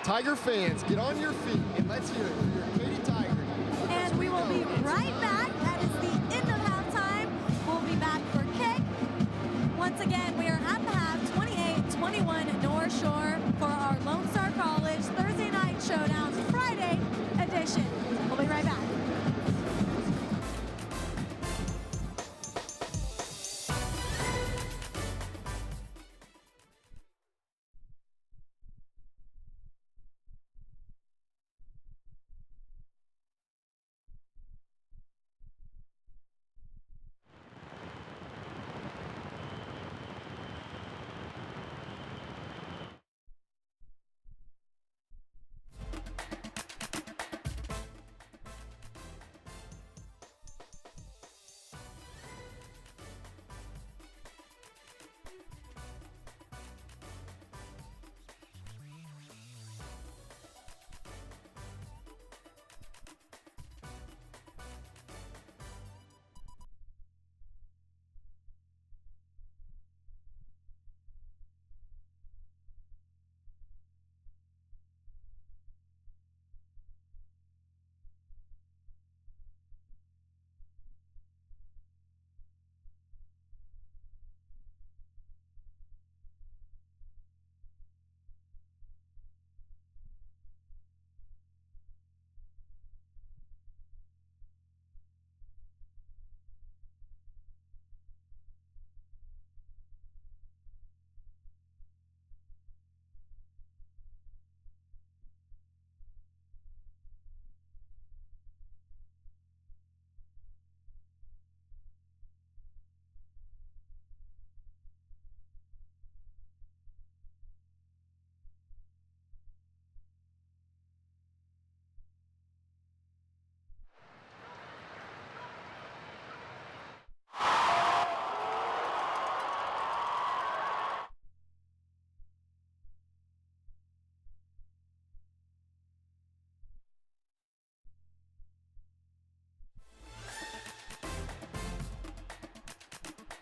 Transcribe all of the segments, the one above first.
Tiger fans, get on your feet and let's hear it for your Katy Tigers. And we will be right back. That is the end of halftime. We'll be back for kick. Once again, we are at the half, 28-21 North Shore for our Lone Star College Thursday Night Showdown Friday edition. We'll be right back.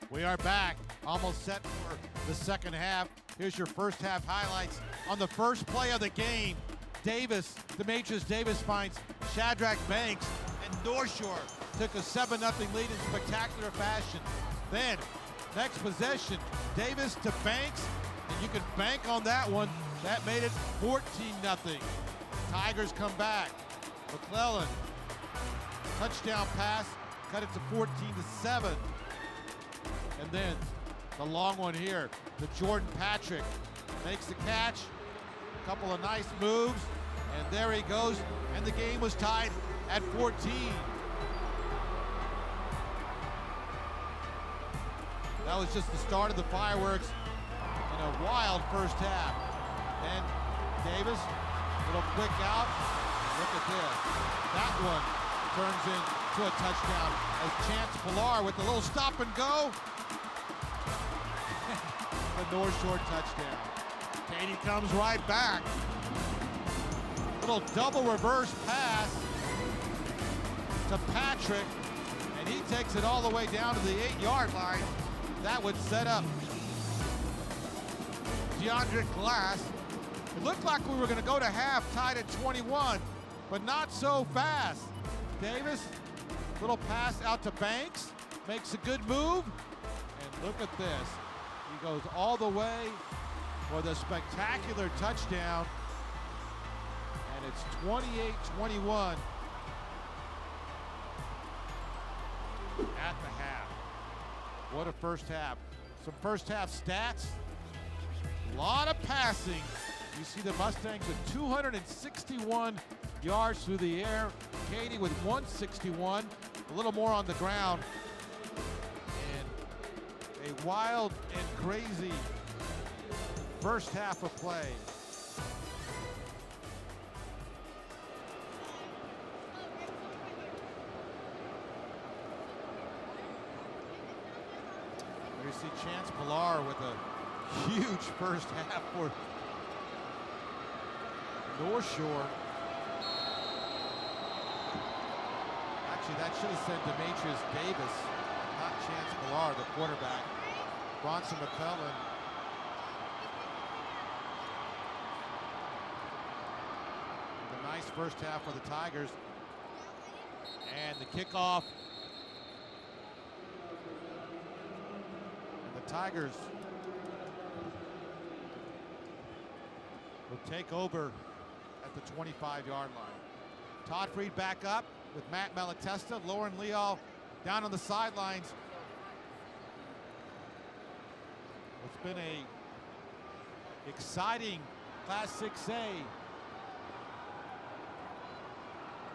We are back, almost set for the second half. Here's your first half highlights. On the first play of the game, Demetrius Davis finds Shadrack Banks, and North Shore took a 7-0 lead in spectacular fashion. Then, next possession, Davis to Banks, and you can bank on that one. That made it 14-0. Tigers come back. McClellan, touchdown pass, cut it to 14-7. And then the long one here to Jordan Patrick. Makes the catch, a couple of nice moves, and there he goes. And the game was tied at 14. That was just the start of the fireworks in a wild first half. And Davis, little quick out. Look at this. That one turns into a touchdown as Chance Pilar with the little stop and go. The North Shore touchdown. Katy comes right back. Little double reverse pass to Patrick, and he takes it all the way down to the 8-yard line. That would set up DeAndre Glass. It looked like we were going to go to half tied at 21, but not so fast. Davis, little pass out to Banks, makes a good move, and look at this. He goes all the way for the spectacular touchdown, and it's 28-21 at the half. What a first half. Some first half stats. A lot of passing. You see the Mustangs with 261 yards through the air. Katy with 161, a little more on the ground. And a wild and crazy first half of play. You see Chance Pilar with a huge first half for North Shore. Actually, that should have said Demetrius Davis, not Chance Pilar, the quarterback. Bronson McClellan. first half for the Tigers. And the kickoff. And the Tigers will take over at the 25-yard line. Todd Freed back up with Matt Malatesta, Lauren Leal down on the sidelines. It's been a exciting Class 6A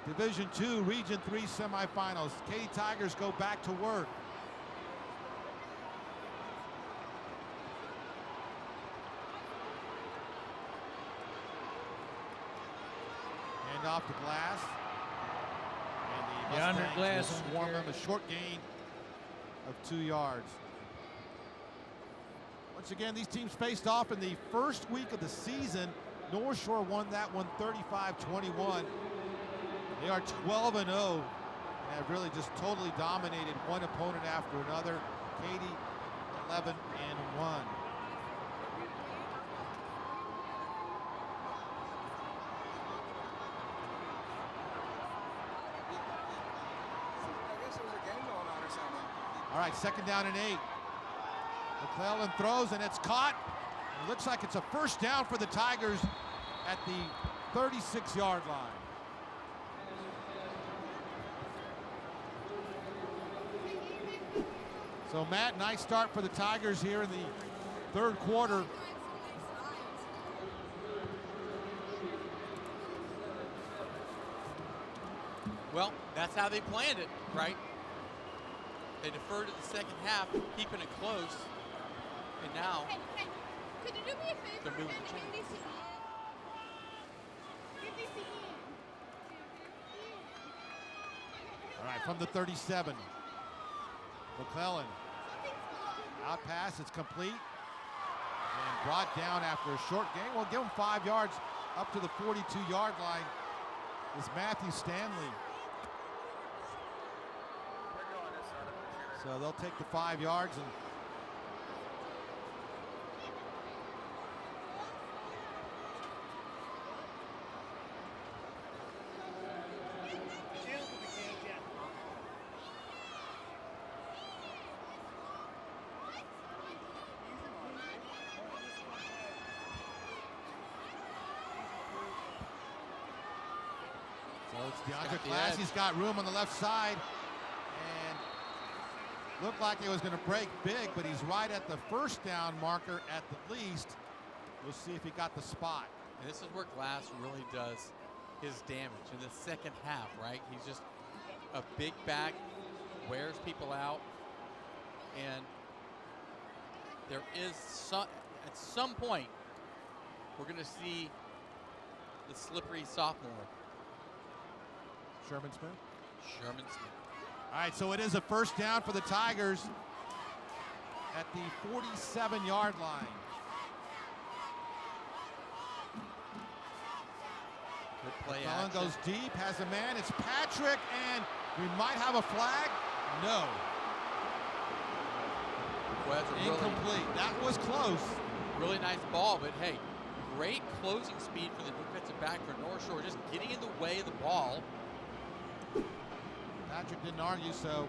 Division II Region 3 semifinals. Katy Tigers go back to work. Hand off to Glass. And the Mustangs Glass will swarm him, a short gain of 2 yards. Once again, these teams faced off in the first week of the season. North Shore won that one 35-21. They are 12-0 and have really just totally dominated one opponent after another. Katy 11-1. All right, 2nd down and 8. McClellan throws and it's caught. It looks like it's a first down for the Tigers at the 36-yard line. So Matt, nice start for the Tigers here in the 3rd quarter. Well, that's how they planned it, right? They deferred to the second half, keeping it close. And now, Hey, could you do me a favor they're moving and the chains. give these to Ian? Give these to Ian. All right, from the 37. McClellan. Out pass, it's complete. And brought down after a short gain. We'll give him 5 yards up to the 42-yard line is Matthew Stanley. So they'll take the 5 yards and DeAndre Glass, he's got room on the left side and looked like it was going to break big, but he's right at the first down marker at the least. We'll see if he got the spot. And this is where Glass really does his damage in the second half, right? He's just a big back, wears people out, and there is at some point we're going to see the slippery sophomore. Sherman Smith. All right, so it is a first down for the Tigers at the 47-yard line. Good play McClellan action. goes deep, has a man. It's Patrick, and we might have a flag. No. Well, that's a incomplete. That was close. Really nice ball, but hey, great closing speed for the defensive back for North Shore, just getting in the way of the ball. Patrick didn't argue, so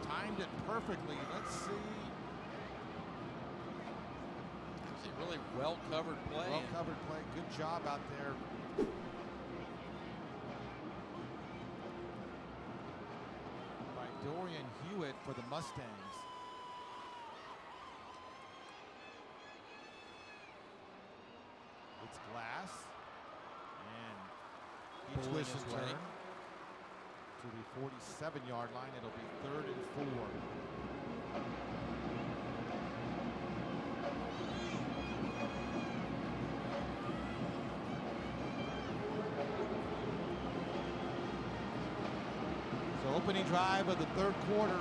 timed it perfectly. Let's see. It's a really well-covered play. Well-covered play. Good job out there. By Dorian Hewitt for the Mustangs. It's Glass. And he twists and turns to the 47-yard line. It'll be 3rd and 4. So opening drive of the 3rd quarter.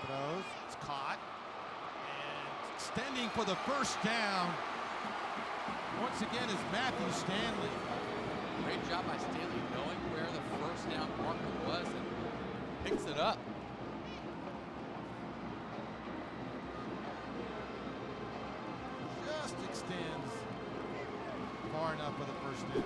Throws, it's caught, and extending for the first down. once again is Matthew Stanley. Great job by Stanley knowing where the first down marker was and picks it up. Just extends far enough for the first down.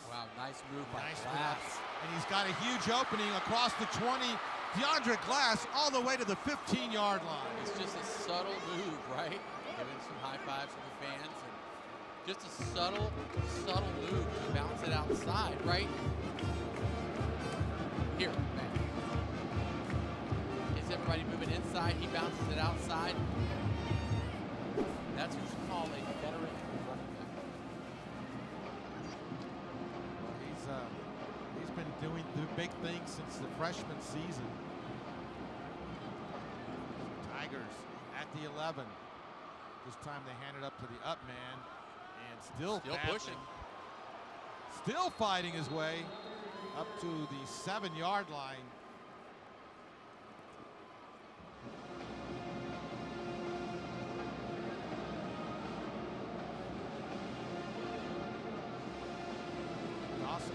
Wow, nice move by Nice Glass. move. And he's got a huge opening across the 20. DeAndre Glass all the way to the 15-yard line. It's just a subtle move, right? Giving some high fives to the fans. And just a subtle move to bounce it outside, right? Here, man. Is everybody moving inside? He bounces it outside. That's what you call a veteran running back. He's been doing the big things since the freshman season. Tigers at the 11. This time they hand it up to the up man, and still pushing. Still fighting his way up to the 7-yard line.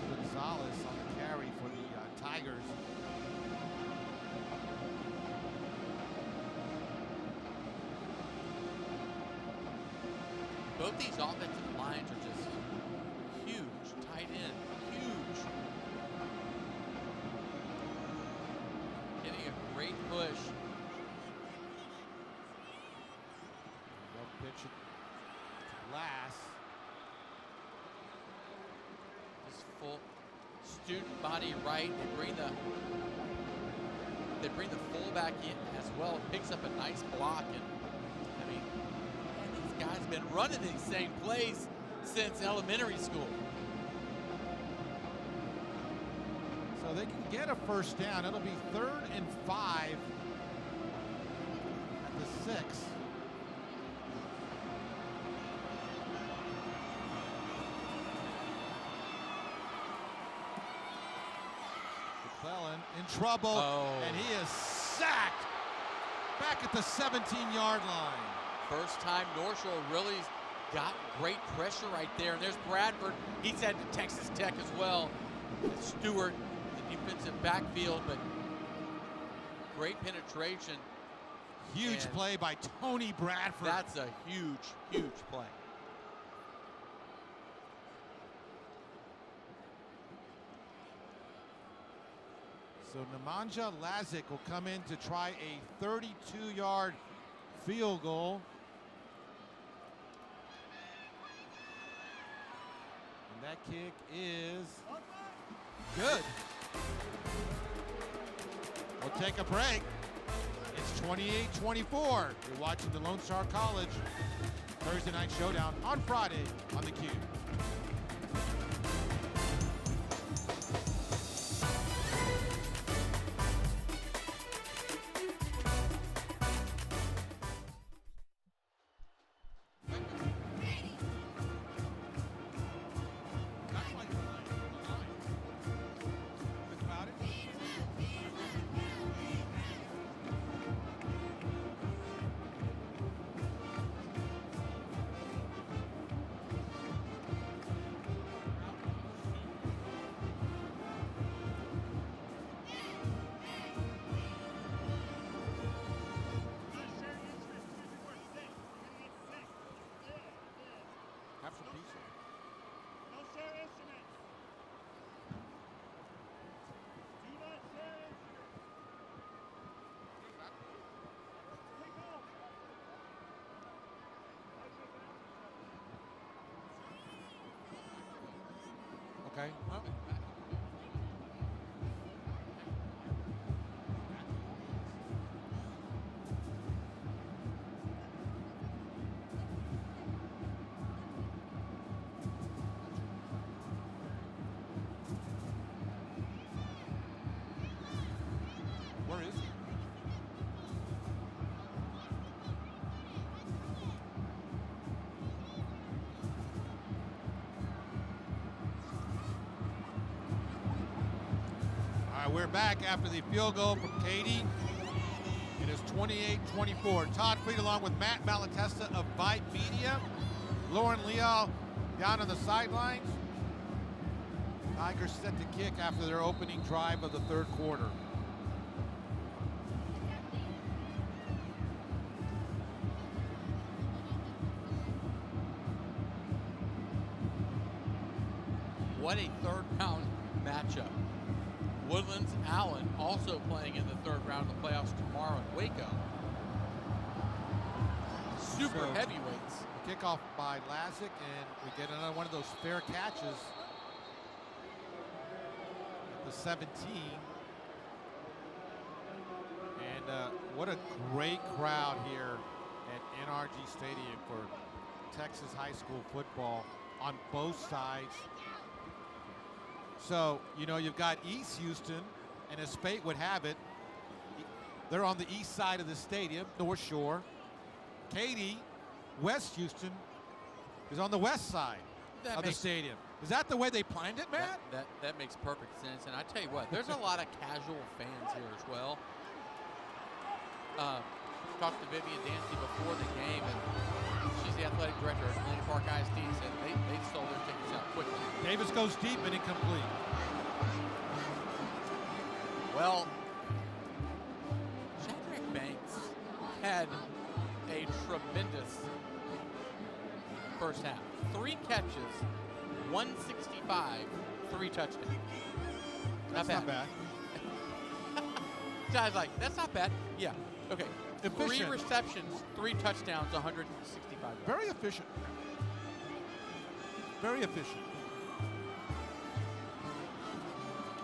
Gonzalez on the carry for the Tigers. Both these offensive lines are just huge, tight end, huge. Getting a great push. They'll pitch it to Glass. Just full student body right. They bring the fullback in as well. Picks up a nice block, and I mean, man, these guys have been running these same plays since elementary school. So they can get a first down. It'll be 3rd and 5 at the 6. McClellan in trouble, and he is sacked back at the 17-yard line. First time North Shore really got great pressure right there. And there's Bradford. He's headed to Texas Tech as well. Stewart, the defensive backfield, but great penetration. Huge play by Tony Bradford. That's a huge, huge play. So Nemanja Lazic will come in to try a 32-yard field goal. And that kick is good. We'll take a break. It's 28-24. You're watching the Lone Star College Thursday Night Showdown on Friday on the Cube. Okay. Well. Where is he? we're back after the field goal from Katy. It is 28-24. Todd Fried along with Matt Malatesta of Byte Media. Lauren Leal down on the sidelines. Tigers set to kick after their opening drive of the third quarter. What a third round matchup. Woodlands Allen also playing in the third round of the playoffs tomorrow in Waco. Super So, heavyweights. Kickoff by Lazick, and we get another one of those fair catches at the 17. And what a great crowd here at NRG Stadium for Texas high school football on both sides. So, you know, you've got East Houston, and as fate would have it, they're on the east side of the stadium, North Shore. Katy, West Houston, is on the west side of the stadium. Is that the way they planned it, Matt? That makes perfect sense. And I tell you what, there's a lot of casual fans here as well. Talked to Vivian Dancy before the game, and she's the athletic director at Atlantic Park ISD, said they sold their tickets out quickly. Davis goes deep and incomplete. Well, Shadrack Banks had a tremendous first half. 3 catches, 165, 3 touchdowns. That's not bad. Guys like, that's not bad. Yeah, okay. Efficient. 3 receptions, 3 touchdowns, 165 yards. Very efficient. Very efficient.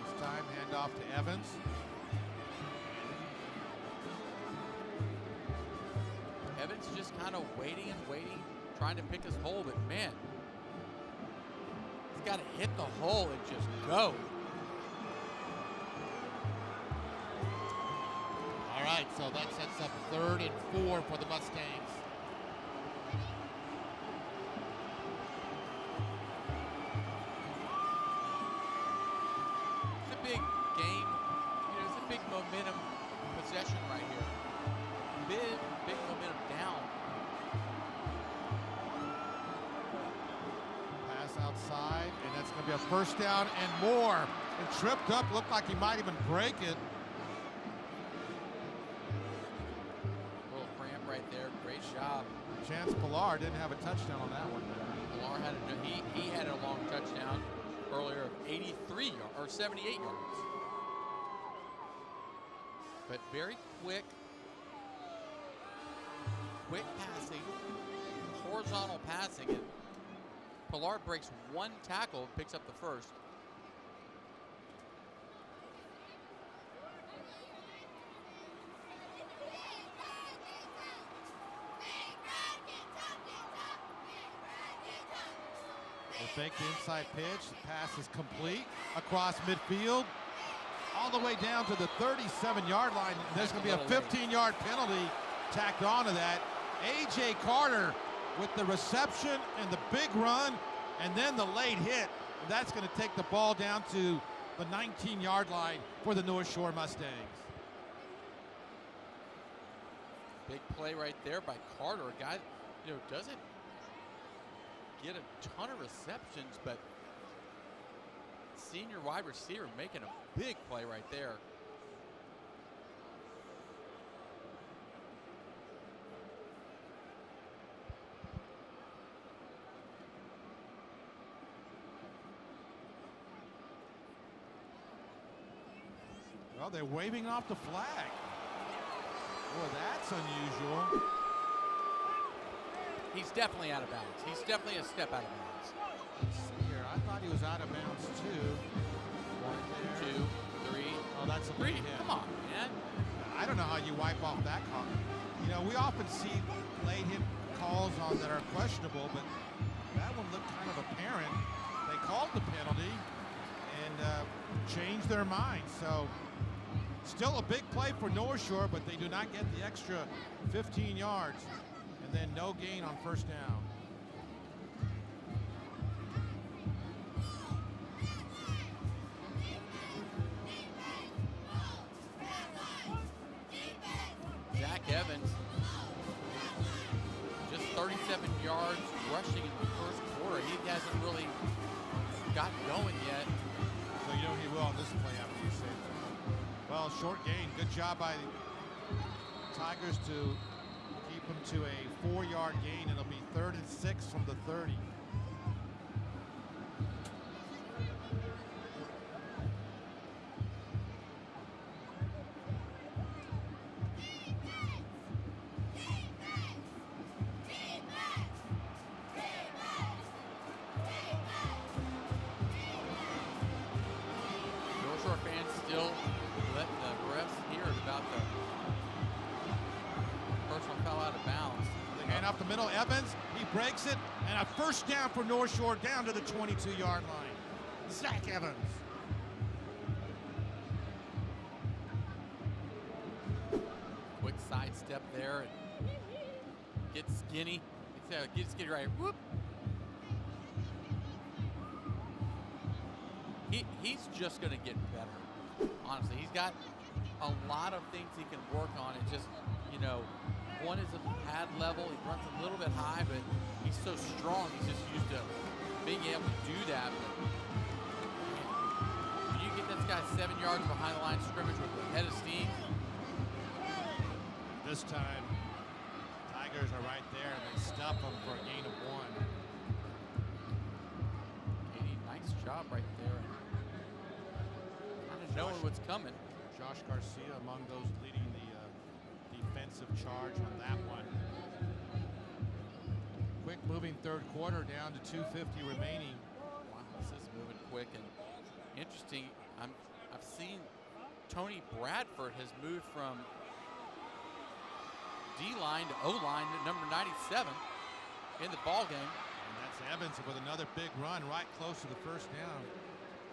This time, handoff to Evans. Evans just kind of waiting and waiting, trying to pick his hole, but man, he's got to hit the hole and just go. All right, so that sets up 3rd and 4 for the Mustangs. It's a big game. You know, it's a big momentum possession right here. Big momentum down. Pass outside, and that's going to be a first down and more. And tripped up, looked like he might even break it. Little cramp right there. Great job. Chance Pilar didn't have a touchdown on that one. Pilar had he had a long touchdown earlier of 83 yards or 78 yards. But very quick passing, horizontal passing, and Pilar breaks 1 tackle, picks up the first. They fake the inside pitch. The pass is complete across midfield, all the way down to the 37-yard line. There's going to be a 15-yard penalty tacked onto that. A.J. Carter with the reception and the big run, and then the late hit. That's going to take the ball down to the 19-yard line for the North Shore Mustangs. Big play right there by Carter, a guy, you know, doesn't get a ton of receptions, but senior wide receiver making a big play right there. Well, they're waving off the flag. Boy, that's unusual. He's definitely out of bounds. He's definitely a step out of bounds. Let's see here. I thought he was out of bounds too. 1, 2, 3. Oh, that's a late hit. Come on, man. I don't know how you wipe off that call. You know, we often see late hit calls on that are questionable, but that one looked kind of apparent. They called the penalty and changed their mind. So still a big play for North Shore, but they do not get the extra 15 yards. And then no gain on first down. hasn't really gotten going yet. So you know he will on this play after you say that. Well, short gain. Good job by Tigers to keep him to a 4-yard gain. It'll be 3rd and 6 from the 30. North Shore fans still letting the refs hear about the personal foul out of bounds. The hand off the middle, Evans, he breaks it, and a first down for North Shore down to the 22-yard line. Zach Evans. Quick sidestep there and get skinny. Get skinny right. Whoop. He's just going to get better. Honestly, he's got a lot of things he can work on. It's just, you know, one is at the pad level. He runs a little bit high, but he's so strong. He's just used to being able to do that. But when you get this guy 7 yards behind the line of scrimmage with the head of steam. This time, Tigers are right there, and they stuff him for a gain of 1. Katy, nice job right there. Kind of knowing what's coming. Josh Garcia among those leading the defensive charge on that one. Quick moving third quarter down to 2:50 remaining. Wow, this is moving quick and interesting. I've seen Tony Bradford has moved from D-line to O-line to number 97 in the ball game. And that's Evans with another big run right close to the first down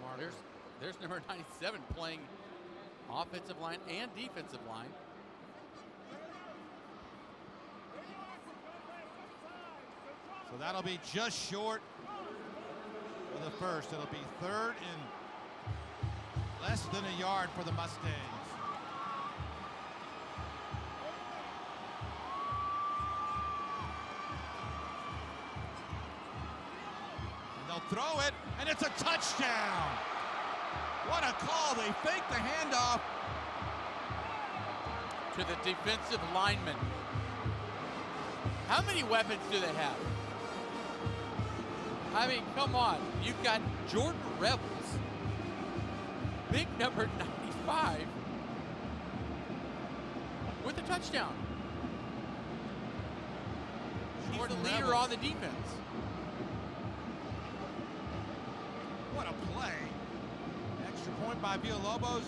marker. There's number 97 playing offensive line and defensive line. So that'll be just short of the first. It'll be 3rd and less than a yard for the Mustangs. And they'll throw it, and it's a touchdown. What a call. They fake the handoff To the defensive lineman. How many weapons do they have? I mean, come on. You've got Jordan Rebels, big number 95, with a touchdown. He's the leader Rebels. on the defense. What a play. Extra point by Villalobos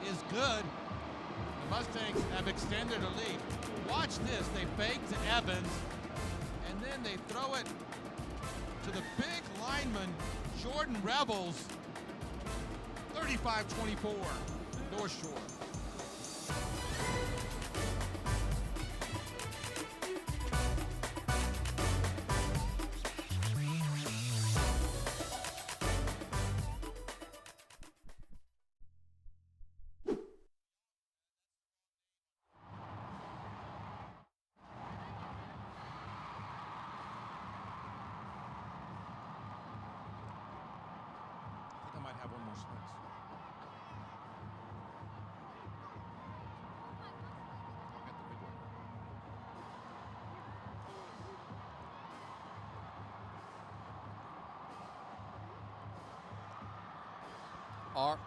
is good. The Mustangs have extended a lead. Watch this. They fake to Evans, and then they throw it to the big lineman, Jordan Rebels. 35-24, North Shore. I think I might have one more slice. I'll get the big one. Are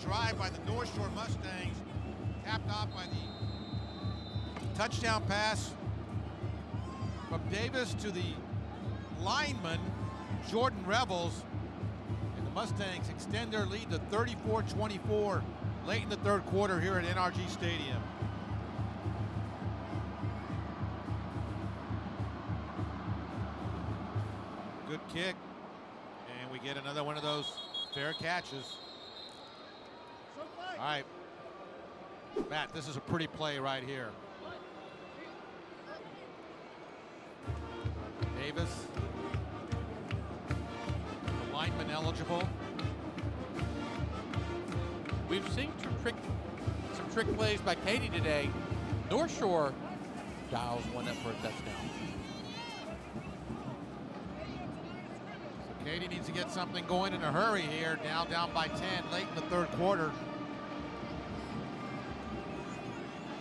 drive by the North Shore Mustangs, capped off by the touchdown pass from Davis to the lineman, Jordan Revels. And the Mustangs extend their lead to 34-24 late in the third quarter here at NRG Stadium. Good kick, and we get another one of those fair catches. All right, Matt, this is a pretty play right here. Davis, the lineman eligible. We've seen some trick plays by Katy today. North Shore dials one up for a touchdown. So Katy needs to get something going in a hurry here. Now down by 10 late in the third quarter.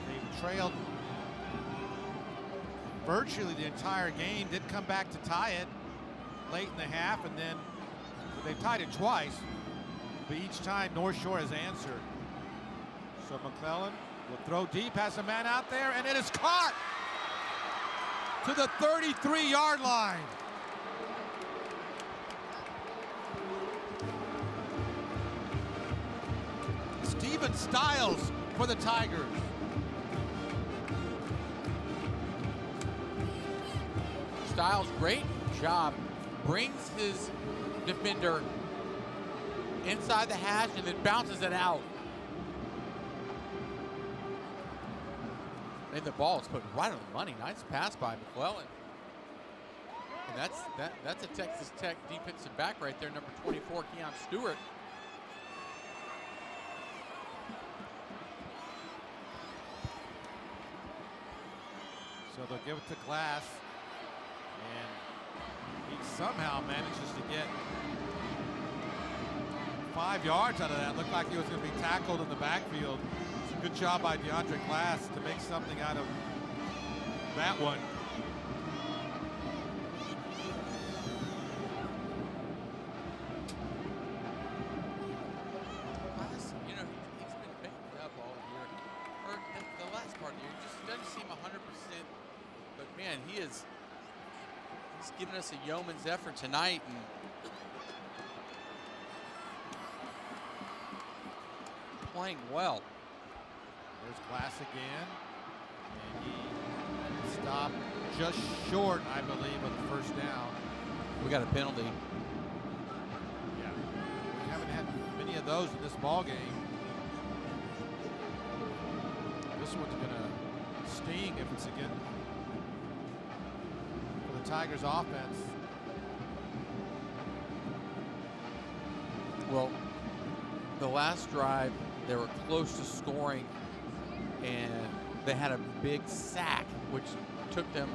They've trailed virtually the entire game. Did come back to tie it late in the half, and then they've tied it twice, but each time North Shore has answered. So McClellan will throw deep, has a man out there, and it is caught to the 33-yard line. Steven Stiles for the Tigers. Stiles, great job, brings his defender inside the hash and then bounces it out. And the ball is put right on the money. Nice pass by McClellan. And that's a Texas Tech defensive back right there, number 24, Keon Stewart. So they'll give it to Glass, and he somehow manages to get 5 yards out of that. Looked like he was going to be tackled in the backfield. It's a good job by DeAndre Glass to make something out of that one. Glass, you know, he's been banged up all year. Or the last part of the year, he just doesn't seem 100%. But man, he's giving us a yeoman's effort tonight, and playing well. There's Glass again, and he stopped just short, I believe, of the first down. We got a penalty. Yeah, we haven't had many of those in this ball game. This one's gonna sting if it's again for the Tigers offense. Well, the last drive, they were close to scoring, and they had a big sack, which took them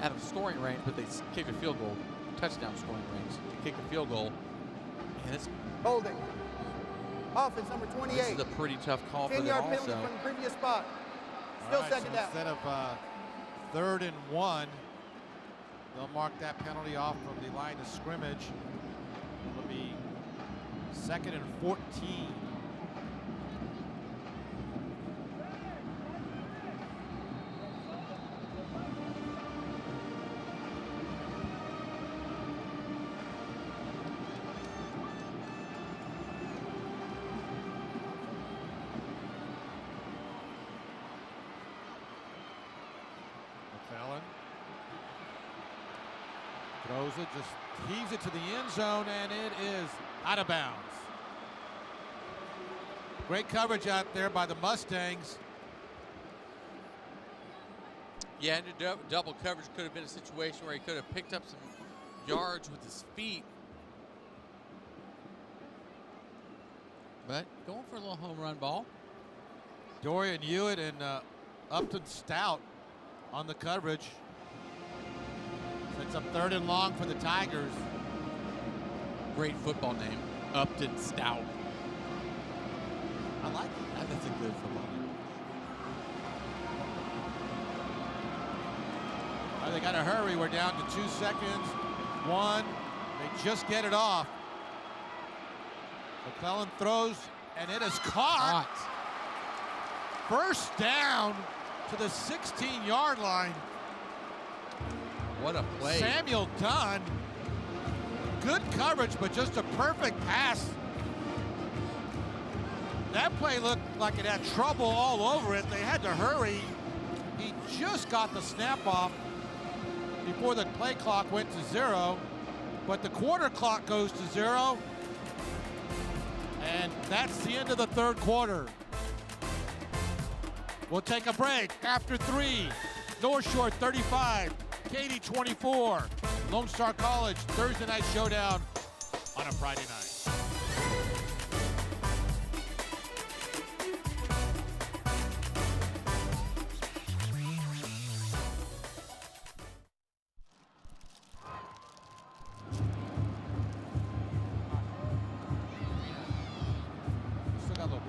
out of scoring range, but they kicked a field goal, touchdown scoring range, to kick a field goal. And it's Holding. Offense number 28. this is a pretty tough call for them 10-yard penalty also. from the previous spot. Still All right, second so down. instead of 3rd and 1, they'll mark that penalty off from the line of scrimmage. It'll be 2nd and 14. McClellan throws it, just heaves it to the end zone, and it is out of bounds. Great coverage out there by the Mustangs. Yeah, and the double coverage could have been a situation where he could have picked up some yards with his feet. But going for a little home run ball. Dorian Hewitt and Upton Stout on the coverage. Sets up 3rd and long for the Tigers. Great football name, Upton Stout. I like it. That's a good football name. All right, they got to hurry. We're down to 2 seconds. 1. They just get it off. McClellan throws, And it is caught. First down to the 16-yard line. What a play. Samuel Dunn. Good coverage, but just a perfect pass. That play looked like it had trouble all over it. They had to hurry. He just got the snap off before the play clock went to 0. But the quarter clock goes to 0. And that's the end of the third quarter. We'll take a break after 3. North Shore 35, Katy 24. Lone Star College Thursday night showdown on a Friday night. Still got a little bit.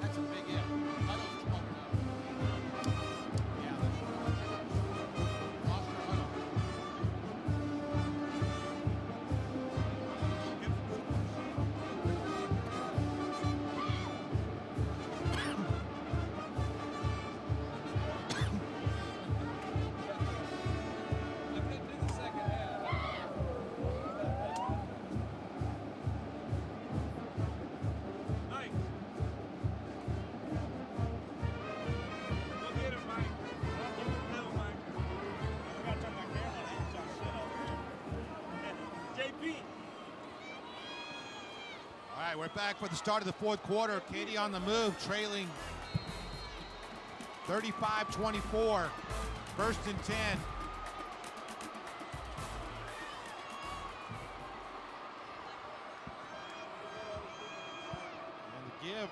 That's a big if. Huddle's 12 and 0. Yeah, that's Foster Huddle. All right, we're back for the start of the fourth quarter. Katy on the move, trailing 35-24. First and 10. And the give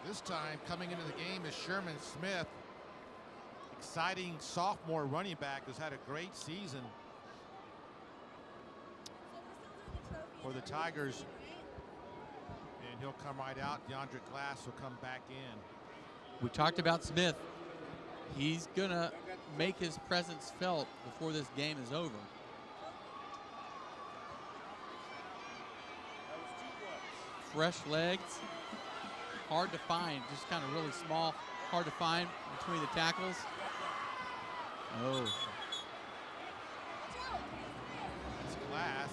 this time coming into the game is Sherman Smith. Exciting sophomore running back who's had a great season for the Tigers, and he'll come right out. DeAndre Glass will come back in. We talked about Smith. He's gonna make his presence felt before this game is over. Fresh legs, hard to find, just kind of really small, hard to find between the tackles. Oh. It's Glass.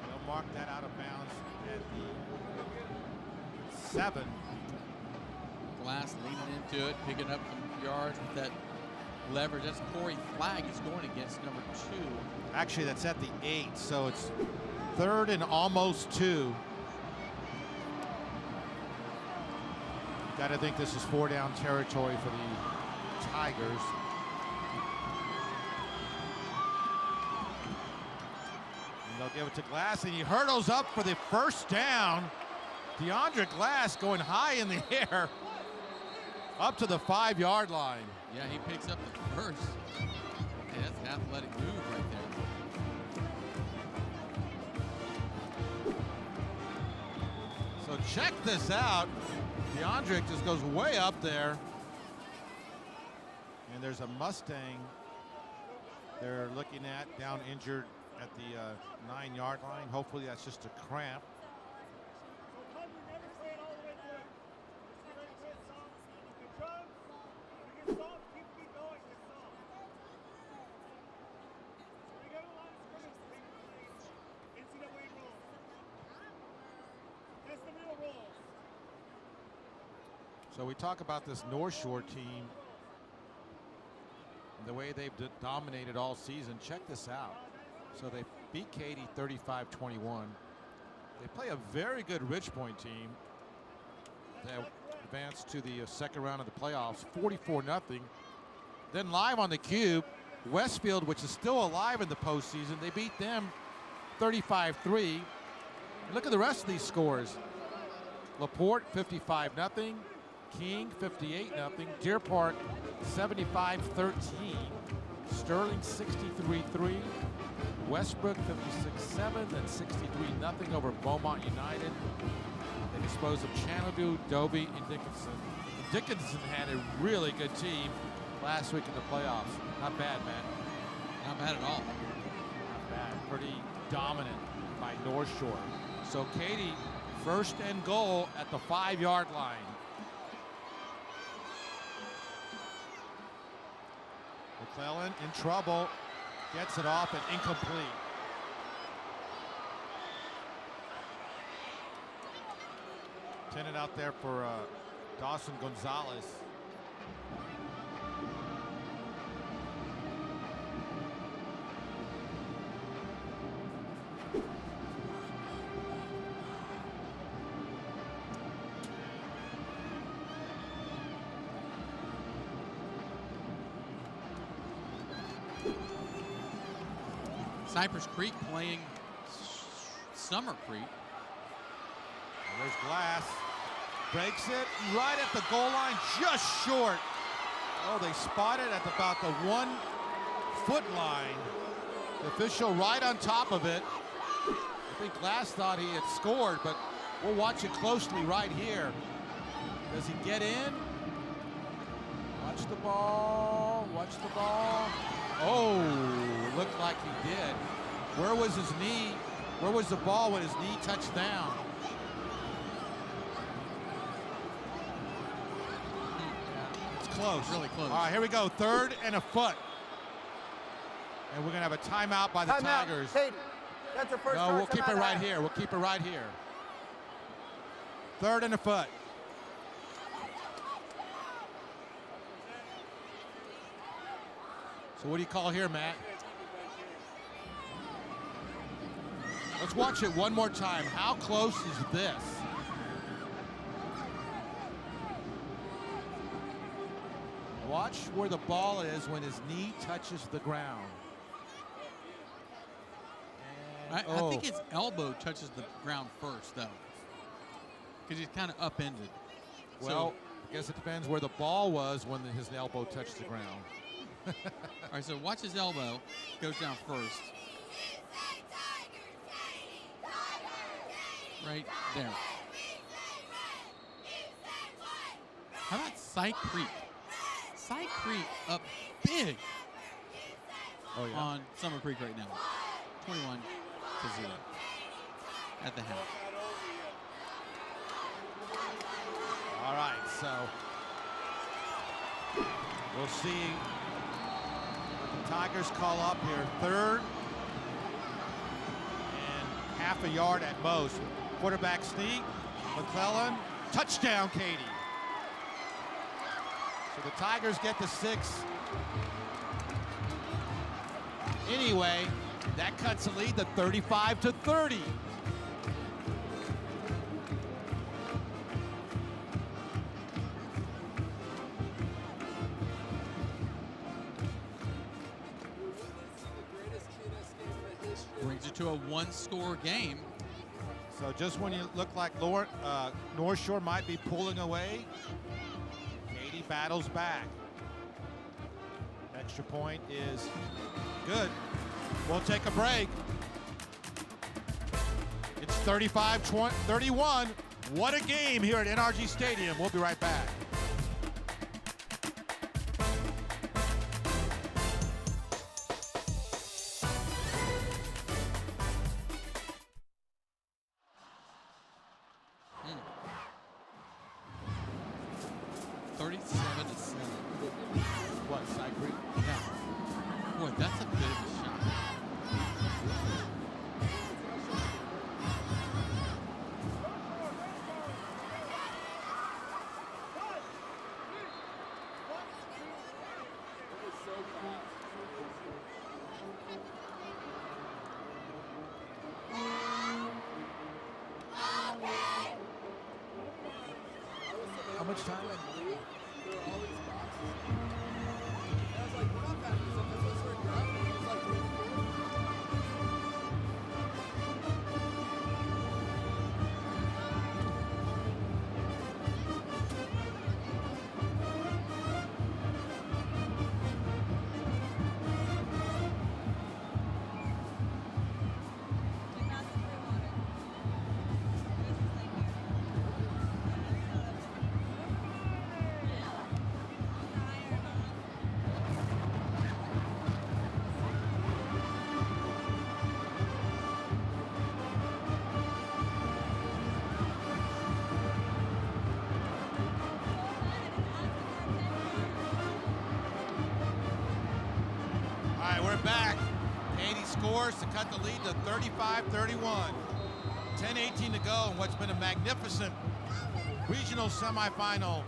They'll mark that out of bounds at the 7. Glass leaning into it, picking up some yards with that leverage. That's Corey Flagg he's going against, number 2. Actually, that's at the 8, so it's 3rd and almost 2. Gotta think this is 4-down territory for the Tigers. And they'll give it to Glass, and he hurdles up for the first down. DeAndre Glass going high in the air up to the 5-yard line. Yeah, he picks up the first. Okay, that's an athletic move right there. So check this out. DeAndre just goes way up there. And there's a Mustang they're looking at down injured at the 9-yard line. Hopefully that's just a cramp. So we talk about this North Shore team and the way they've dominated all season. Check this out. So they beat Katy 35-21. They play a very good Ridgepoint team. They advanced to the second round of the playoffs, 44-0. Then live on the Cube, Westfield, which is still alive in the postseason, they beat them 35-3. Look at the rest of these scores. LaPorte 55-0. King 58-0. Deer Park 75-13. Sterling 63-3. Westbrook 56-7. Then 63-0 over Beaumont United. They disposed of Channelview, Dobie, and Dickinson. Dickinson had a really good team last week in the playoffs. Not bad, man. Not bad at all. Not bad. Pretty dominant by North Shore. So Katy, first and goal at the 5-yard line. McClellan in trouble. Gets it off and incomplete. Intended out there for Dawson Gonzalez. Cypress Creek playing Summer Creek. And there's Glass. Breaks it right at the goal line, just short. Oh, they spotted at about the 1-foot line. The official right on top of it. I think Glass thought he had scored, but we'll watch it closely right here. Does he get in? Watch the ball, watch the ball. Oh, looked like he did. Where was his knee? Where was the ball when his knee touched down? It's close. Really close. All right, here we go. 3rd and a foot. And we're going to have a timeout by the Tigers. Katy, that's the first. No, we'll keep it right here. We'll keep it right here. 3rd and a foot. So what do you call here, Matt? Let's watch it one more time. How close is this? Watch where the ball is when his knee touches the ground. I think his elbow touches the ground first, though, because he's kind of upended. Well, I guess it depends where the ball was when his elbow touched the ground. All right, so watch his elbow. Goes down first. Right there. How about Cy Creek? Cy Creek up big on Summer Creek right now. 21-0 at the half. All right, so we'll see what the Tigers call up here. 3rd and half a yard at most. Quarterback sneak, McClellan, touchdown, Katy. So the Tigers get the 6. Anyway, that cuts the lead to 35-30. Brings it to a 1-score game. So just when you look like North Shore might be pulling away, Katy battles back. Extra point is good. We'll take a break. It's 35-31. What a game here at NRG Stadium. We'll be right back. What, Cy Creek? Yeah. Boy, that's a bit of a shot. much time? All right, we're back. Katy scores to cut the lead to 35-31. 10:18 to go in what's been a magnificent regional semifinal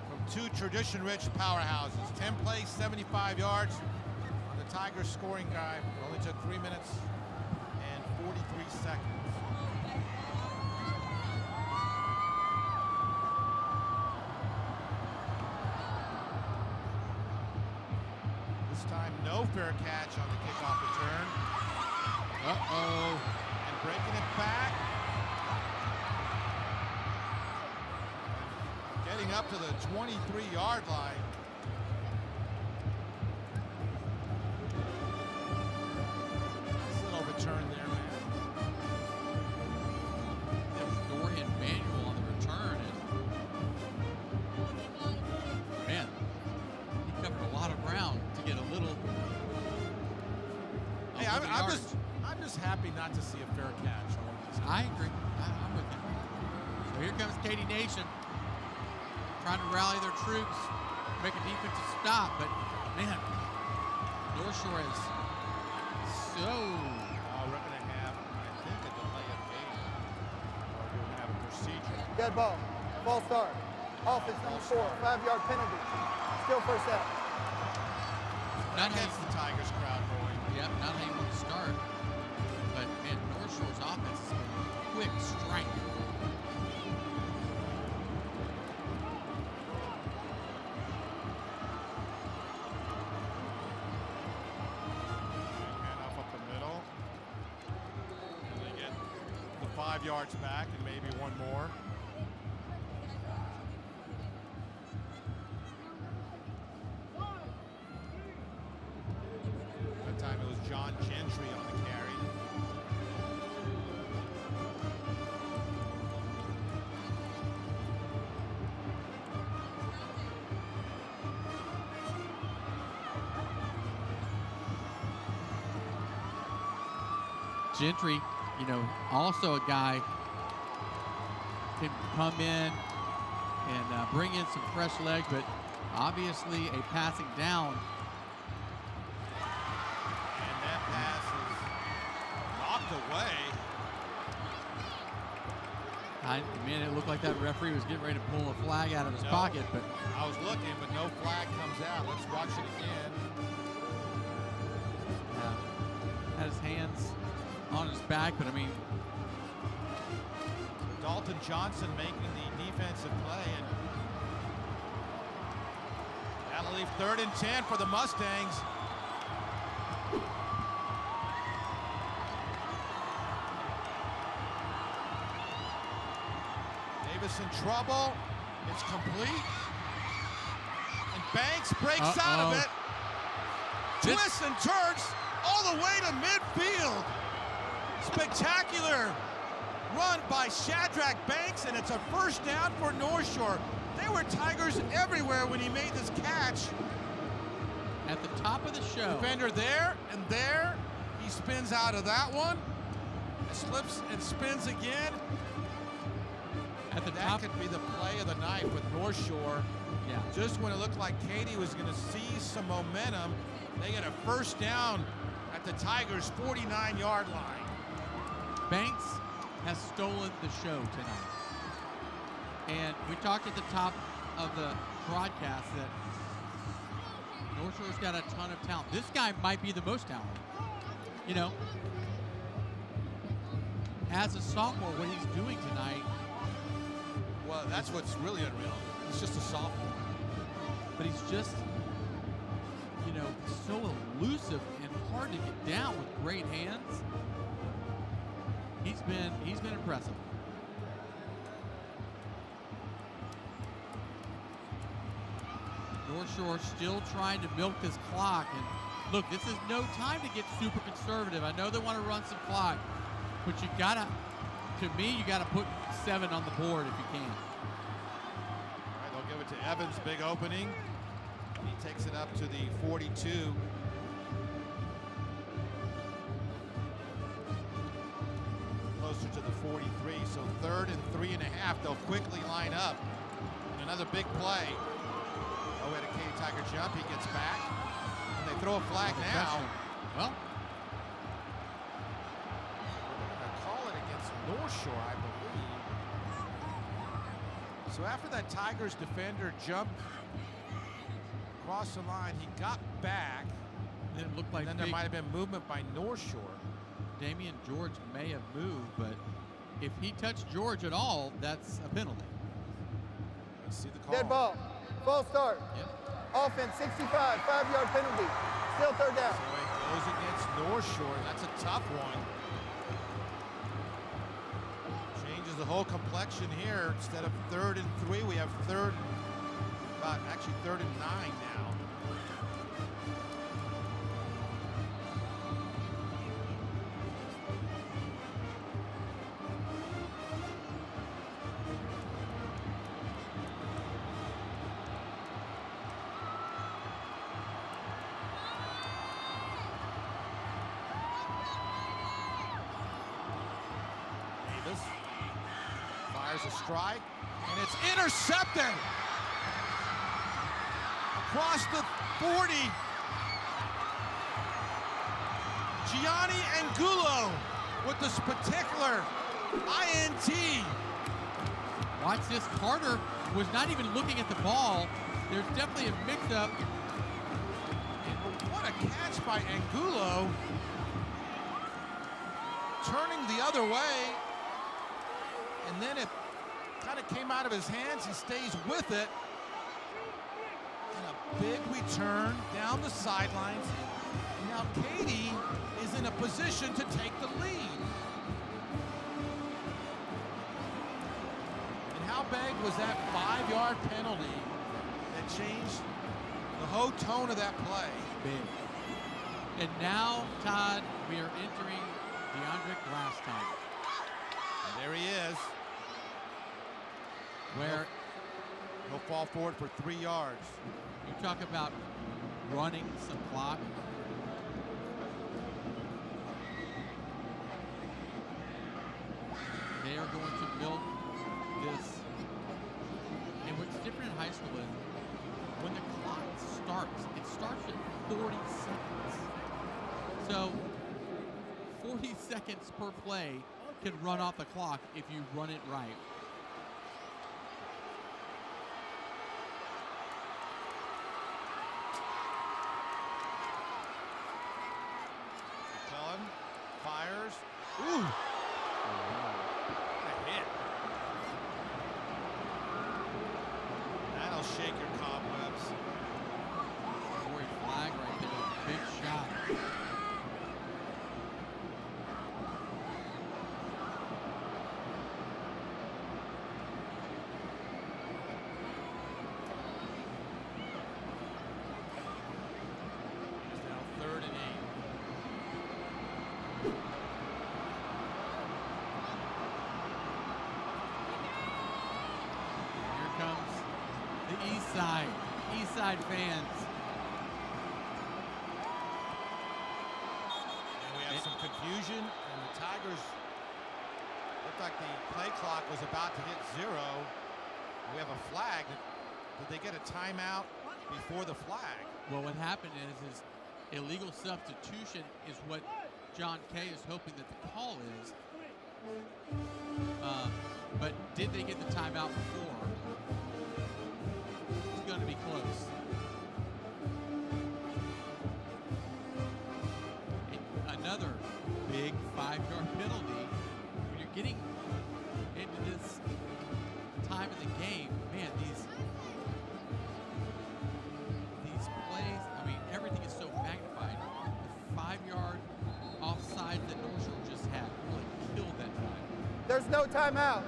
from two tradition-rich powerhouses. 10 plays, 75 yards. The Tigers scoring guide only took 3 minutes and 43 seconds. This time, no fair catch on the kickoff return. Uh-oh. And breaking it back. Getting up to the 23-yard line. Nice little return there, man. There's Dorian Manuel on the return. And man, he covered a lot of ground to get a little. Hey, I'm just happy not to see a fair catch on one of these. I agree. I'm with you. So here comes Katy Nation, trying to rally their troops, make a defensive stop. But man, North Shore is so. We're going to have, I think, a delay of game. Or we're going to have a procedure. Dead ball. False start. Offense number 4. 5-yard penalty. Still first out. That gets the Tigers crowd going. Yep, not how you want to start. But man, North Shore's offense has been a quick strike. Hand off up the middle. And they get the 5 yards back and maybe one more. That time it was John Gentry on the carry. Gentry, you know, also a guy can come in and bring in some fresh legs, but obviously a passing down. And that pass is knocked away. Man, it looked like that referee was getting ready to pull a flag out of his pocket, but I was looking, but no flag comes out. Let's watch it again. had his hands on his back, but I mean, Dalton Johnson making the defensive play, and that'll leave 3rd and 10 for the Mustangs. Davis in trouble. It's complete. And Banks breaks out of it. Twists and turns all the way to midfield. Spectacular run by Shadrack Banks, and it's a first down for North Shore. There were Tigers everywhere when he made this catch. At the top of the show. Defender there and there. He spins out of that one. Slips and spins again. At the That top. could be the play of the night with North Shore. Yeah. Just when it looked like Katy was going to seize some momentum, they get a first down at the Tigers' 49-yard line. Banks has stolen the show tonight. And we talked at the top of the broadcast that North Shore's got a ton of talent. This guy might be the most talented. You know, as a sophomore, what he's doing tonight Well, that's what's really unreal. He's just a sophomore. But he's just, you know, so elusive and hard to get down with great hands. He's been impressive. North Shore still trying to milk this clock. And look, this is no time to get super conservative. I know they want to run some clock, but you gotta, to me, you gotta put 7 on the board if you can. All right, they'll give it to Evans, big opening. He takes it up to the 42. Closer to the 43, so 3rd and 3.5. They'll quickly line up. And another big play. Oh, we had a Katy Tiger jump. He gets back. And they throw a flag now. Well, We're going to call it against North Shore, I believe. So after that Tigers defender jumped across the line, he got back. then it looked like And then there might have been movement by North Shore. Damian George may have moved, but if he touched George at all, that's a penalty. Let's see the call. Dead ball. False start. Yep. Offense 65, 5-yard penalty. Still third down. So it goes against North Shore. That's a tough one. Changes the whole complexion here. Instead of 3rd and 3, we have 3rd and 9 now. Davis fires a strike, and it's intercepted across the 40. Gianni Angulo with this particular INT. Watch this. Carter was not even looking at the ball. There's definitely a mix-up. And what a catch by Angulo. Turning the other way. And then it kind of came out of his hands. He stays with it. And a big return down the sidelines. Now Katy is in a position to take the lead. And how big was that 5-yard penalty that changed the whole tone of that play? Big. And now, Todd, we are entering DeAndre Glass time. And there he is. Where He'll fall forward for 3 yards. you talk about running some clock. They are going to milk this. And what's different in high school is when the clock starts, it starts at 40 seconds. So 40 seconds per play can run off the clock if you run it right. McClellan fires. Ooh! What a hit. That'll shake your cobwebs. Corey flag right there. Big shot. It's now 3rd and 8. Here comes the East Side fans. And we have some confusion, and the Tigers looked like the play clock was about to hit 0. We have a flag. Did they get a timeout before the flag? Well, what happened is illegal substitution is what John Kay is hoping that the call is. But did they get the timeout before? It's going to be close. And another big 5-yard penalty. When you're getting into this time of the There's no timeout.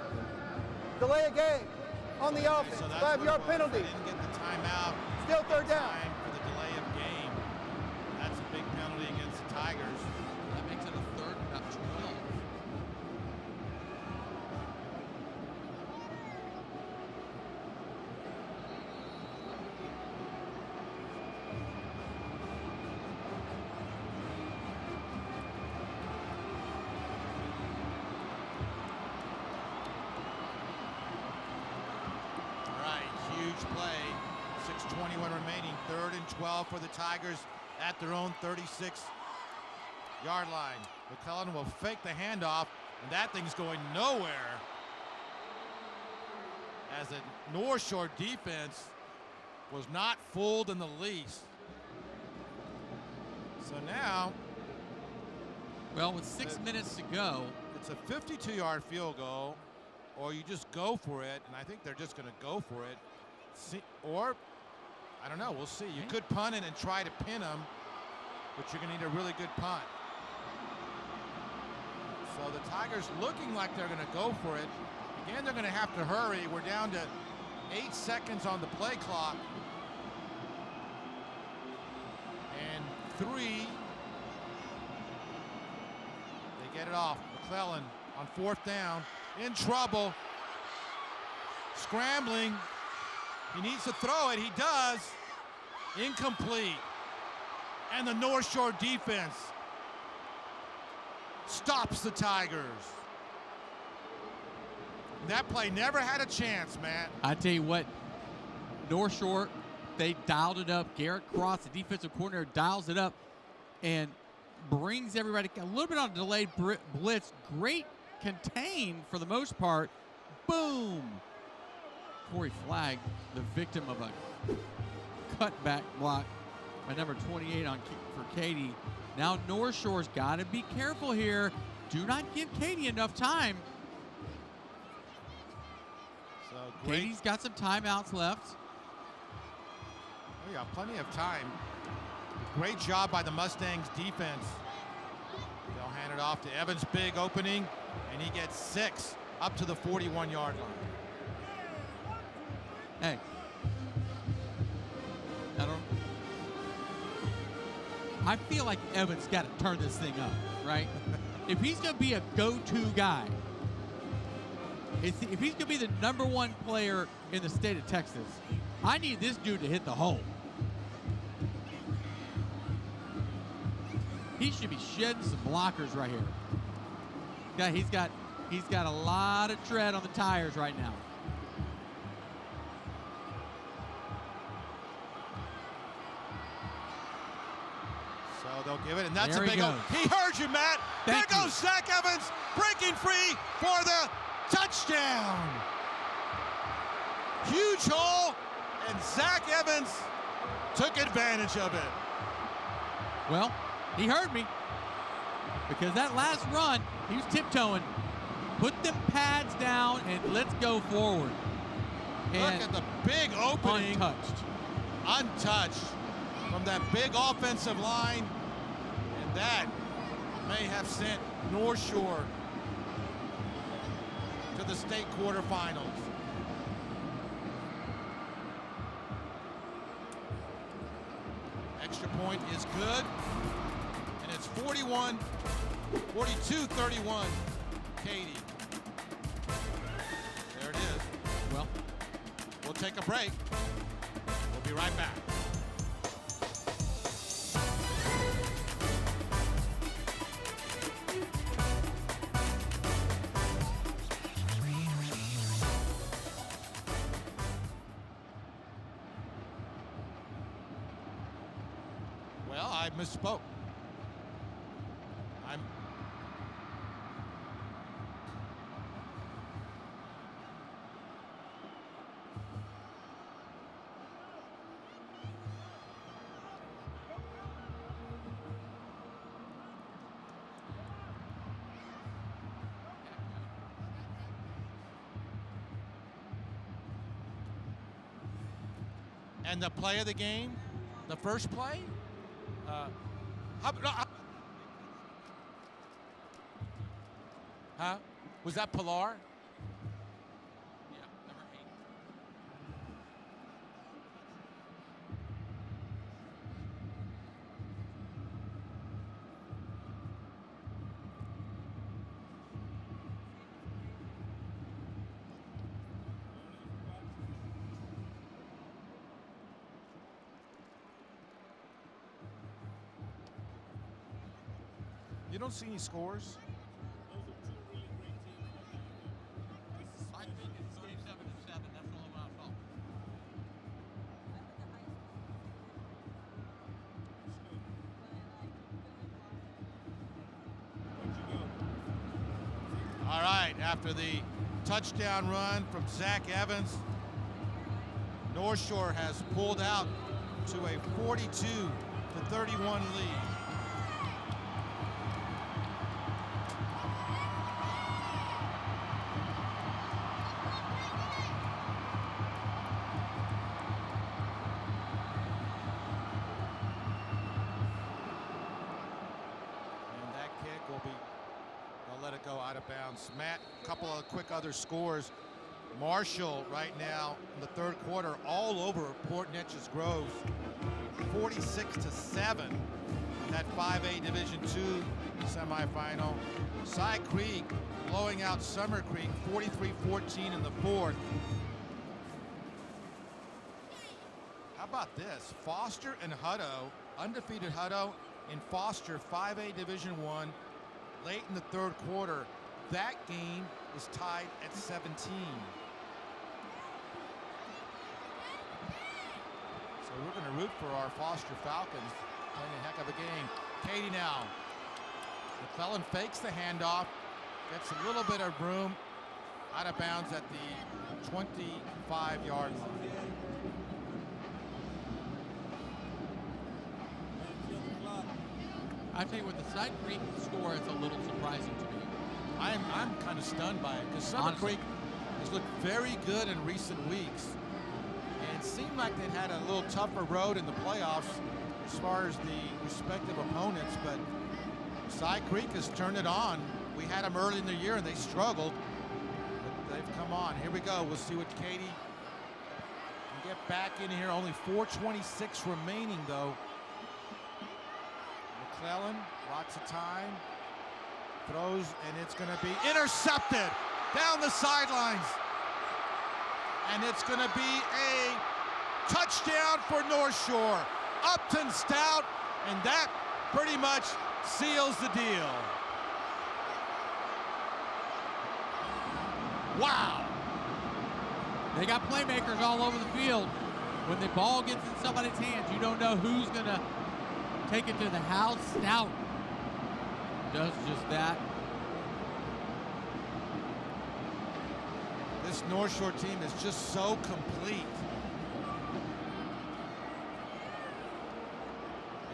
Delay a game on the offense. So that's 5-yard what it was. penalty. They didn't get the timeout. Still third down. Time for the delay of game. That's a big penalty against the Tigers. That makes it a third and about 12. All right, huge play. 6:21 remaining. 3rd and 12 for the Tigers at their own 36-yard line. McClellan will fake the handoff, and that thing's going nowhere. As the North Shore defense was not fooled in the least. So now Well, with 6 minutes to go, it's a 52-yard field goal, or you just go for it, and I think they're just going to go for it. Or, I don't know, we'll see. You could punt it and try to pin them, but you're going to need a really good punt. So the Tigers looking like they're going to go for it. Again, they're going to have to hurry. We're down to 8 seconds on the play clock. And 3. They get it off. McClellan on 4th down. In trouble. Scrambling. He needs to throw it. He does. Incomplete. And the North Shore defense stops the Tigers. That play never had a chance, Matt. I tell you what, North Shore, they dialed it up. Garrett Cross, the defensive coordinator, dials it up and brings everybody a little bit on a delayed blitz. Great contain for the most part. Boom. Corey Flagg, the victim of a cutback block by number 28 for Katy. Now North Shore's got to be careful here. Do not give Katy enough time. So great. Katy's got some timeouts left. Oh yeah, plenty of time. Great job by the Mustangs defense. They'll hand it off to Evans, big opening, and he gets 6 up to the 41-yard line. Hey, I feel like Evans got to turn this thing up, right? If he's going to be a go-to guy, if he's going to be the #1 player in the state of Texas, I need this dude to hit the hole. He should be shedding some blockers right here. Yeah, he's got a lot of tread on the tires right now. So they'll give it, and that's There a he big. goes. He heard you, Matt. Thank there you. goes Zach Evans, breaking free for the touchdown. Huge hole, and Zach Evans took advantage of it. Well, he heard me because that last run, he was tiptoeing. Put them pads down and let's go forward. And Look at the big opening. Untouched. From that big offensive line, and that may have sent North Shore to the state quarterfinals. Extra point is good, and it's 42-31, Katy. There it is. Well, we'll take a break. We'll be right back. Well, I misspoke. And the play of the game, the first play, huh? Was that Pilar? Yeah, number 8. You don't see any scores? I think it's 37-7. That's the only one I saw. All right, after the touchdown run from Zach Evans, North Shore has pulled out to a 42-31 lead. And that kick will be, they'll let it go out of bounds. Matt, a couple of quick other scores. Marshall right now in the third quarter all over Port Neches Groves, 46-7 in that 5A Division II semifinal. Cy Creek blowing out Summer Creek 43-14 in the fourth. How about this? Foster and Hutto, undefeated Hutto in Foster 5A Division I, late in the third quarter. That game is tied at 17. So we're going to root for our Foster Falcons, playing a heck of a game. Katy now. McClellan fakes the handoff, gets a little bit of room, out of bounds at the 25-yard line. I tell you what, the Side Creek score is a little surprising to me. I'm kind of stunned by it because Summer Honestly. Creek has looked very good in recent weeks. And it seemed like they'd had a little tougher road in the playoffs as far as the respective opponents, but Cy Creek has turned it on. We had them early in the year and they struggled, but they've come on. Here we go. We'll see what Katy can get back in here. Only 4:26 remaining though. McClellan, lots of time. Throws, and it's going to be intercepted down the sidelines. And it's going to be a touchdown for North Shore. Upton Stout, and that pretty much seals the deal. Wow. They got playmakers all over the field. When the ball gets in somebody's hands, you don't know who's going to take it to the house. Stout does just that. This North Shore team is just so complete.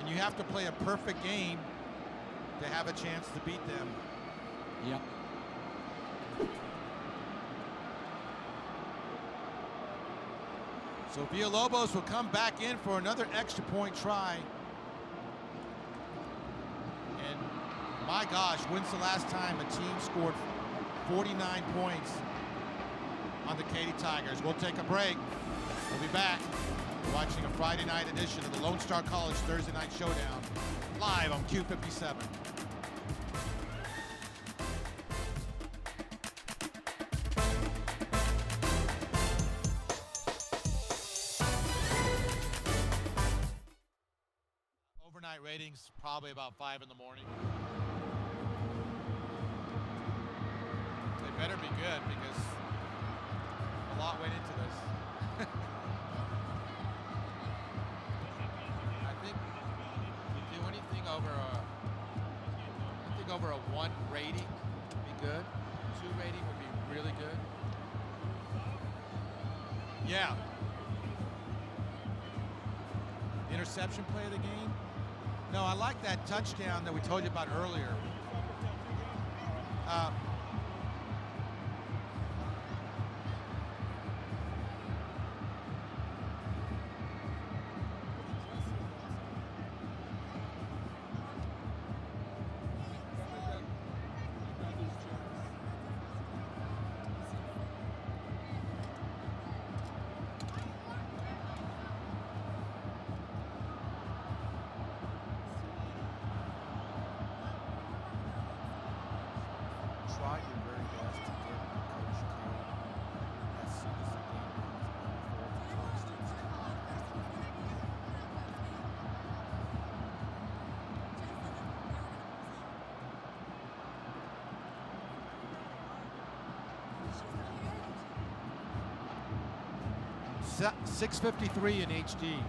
And you have to play a perfect game to have a chance to beat them. Yep. So Villalobos will come back in for another extra point try. And my gosh, when's the last time a team scored 49 points on the Katy Tigers? We'll take a break. We'll be back. You're watching a Friday night edition of the Lone Star College Thursday Night Showdown, live on Kube57. Overnight ratings, probably about 5 in the morning. They better be good because a lot went into this. I think to do anything over a 1 rating would be good. 2 rating would be really good. Yeah. Interception play of the game? No, I like that touchdown that we told you about earlier. 6:53 in HD.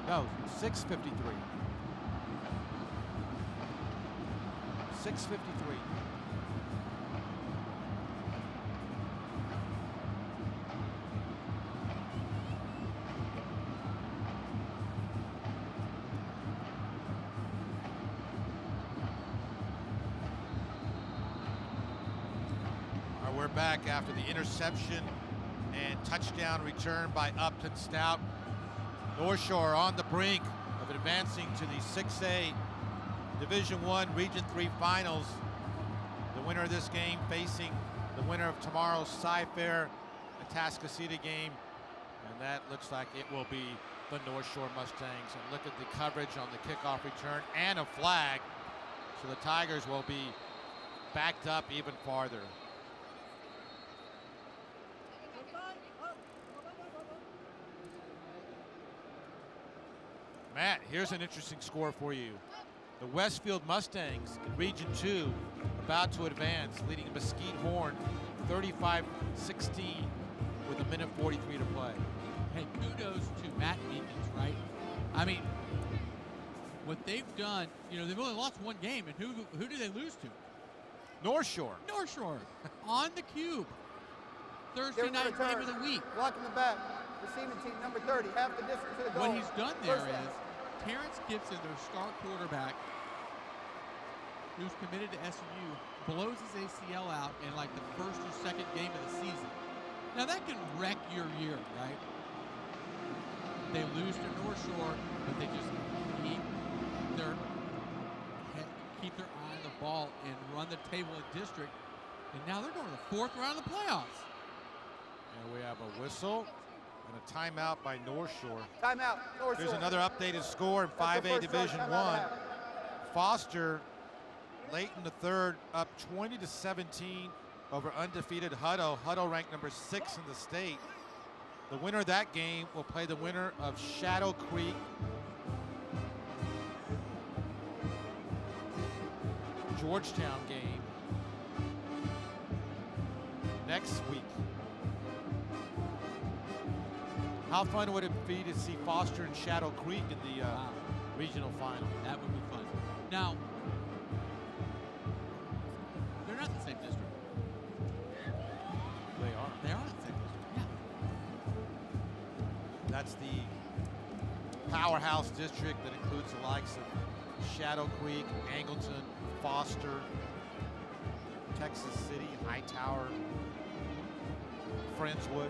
No, 6:53. 6:53. We're back after the interception and touchdown return by Upton Stout. North Shore on the brink of advancing to the 6A Division I Region 3 Finals. The winner of this game facing the winner of tomorrow's Cy-Fair Atascocita game. And that looks like it will be the North Shore Mustangs. And look at the coverage on the kickoff return and a flag. So the Tigers will be backed up even farther. Matt, here's an interesting score for you. The Westfield Mustangs in Region 2 about to advance, leading Mesquite Horn 35-16 with 1:43 to play. Hey, kudos to Matt Meekins, right? I mean, what they've done, you know, they've only lost one game, and who did they lose to? North Shore. North Shore on the Cube. Thursday night game of the week. Blocking the back. Receiving team number 30, half the distance to the goal. What he's done there First down. is Terrence Gibson, their star quarterback, who's committed to SU, blows his ACL out in like the first or second game of the season. Now that can wreck your year, right? They lose to North Shore, but they just keep their eye on the ball and run the table in district. And now they're going to the 4th round of the playoffs. And we have a whistle and a timeout by North Shore. Timeout, North Shore. Here's another updated score in 5A Division I. Foster, late in the third, up 20-17 over undefeated Hutto. Hutto ranked number 6 in the state. The winner of that game will play the winner of Shadow Creek Georgetown game next week. How fun would it be to see Foster and Shadow Creek in the regional final? That would be fun. Now, they're not the same district. They are. They are the same district, yeah. That's the powerhouse district that includes the likes of Shadow Creek, Angleton, Foster, Texas City, Hightower, Friendswood.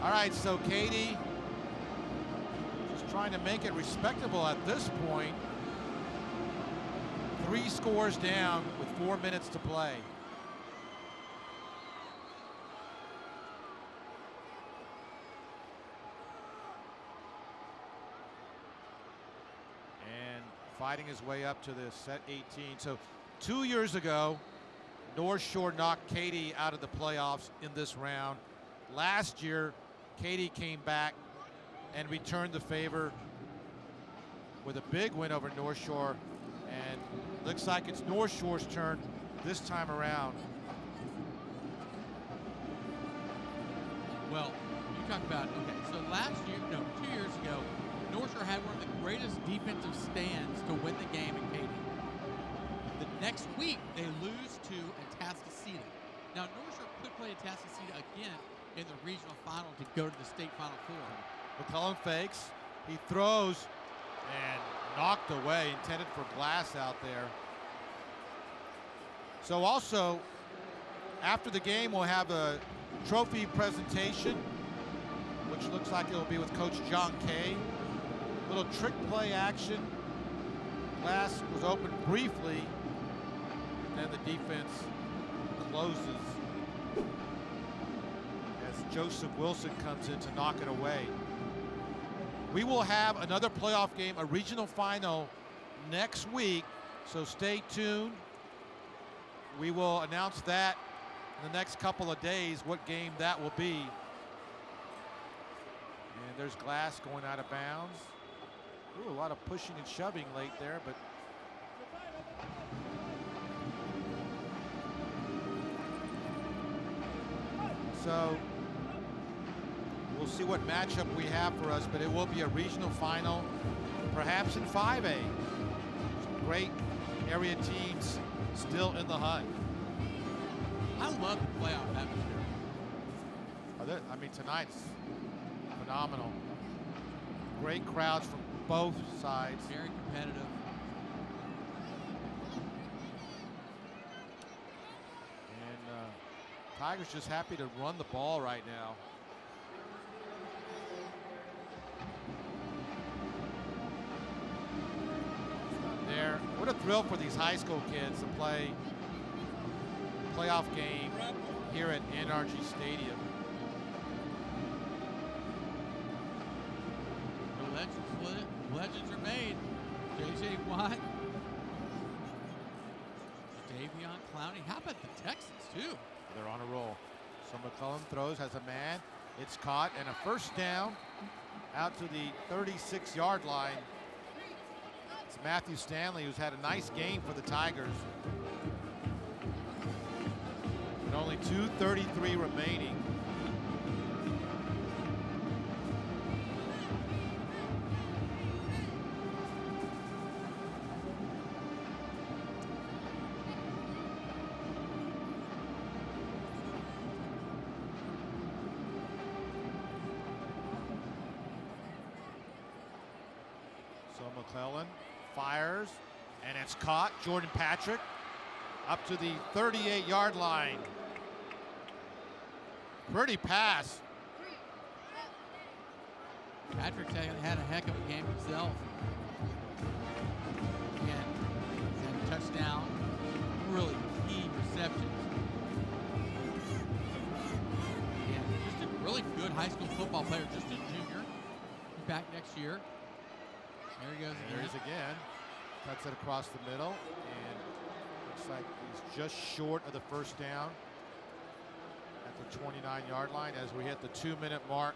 All right, so Katy just trying to make it respectable at this point. 3 scores down with 4 minutes to play. And fighting his way up to the set 18. So 2 years ago, North Shore knocked Katy out of the playoffs in this round. Last year, Katy came back and returned the favor with a big win over North Shore, and looks like it's North Shore's turn this time around. Well, you talk about, okay, so last year, no, 2 years ago, North Shore had one of the greatest defensive stands to win the game at Katy. The next week, they lose to Atascocita. Now, North Shore could play Atascocita again in the regional final to go to the state Final Four. McCullum fakes, he throws, and knocked away, intended for glass out there. So also, after the game, we'll have a trophy presentation, which looks like it'll be with Coach John Kay. Little trick play action. Glass was open briefly, and the defense closes as Joseph Wilson comes in to knock it away. We will have another playoff game, a regional final next week, so stay tuned. We will announce that in the next couple of days, what game that will be. And there's Glass going out of bounds. Ooh, a lot of pushing and shoving late there, but So we'll see what matchup we have for us, but it will be a regional final, perhaps in 5A. Some great area teams still in the hunt. I love the playoff atmosphere. I mean, tonight's phenomenal. Great crowds from both sides. Very competitive. And Tigers just happy to run the ball right now. What a thrill for these high school kids to play a playoff game here at NRG Stadium. The legends are made. J.J. Watt, Davion Clowney. How about the Texans, too? They're on a roll. So McClellan throws, has a man. It's caught, and a first down out to the 36-yard line. It's Matthew Stanley, who's had a nice game for the Tigers. And only 2:33 remaining. So McClellan fires, and it's caught. Jordan Patrick up to the 38-yard line. Pretty pass. Patrick's had a heck of a game himself. Again, he's had a touchdown, really key receptions. And just a really good high school football player, just a junior. He's back next year. There he goes again. There he is again. Cuts it across the middle, and looks like he's just short of the first down at the 29-yard line as we hit the 2-minute mark.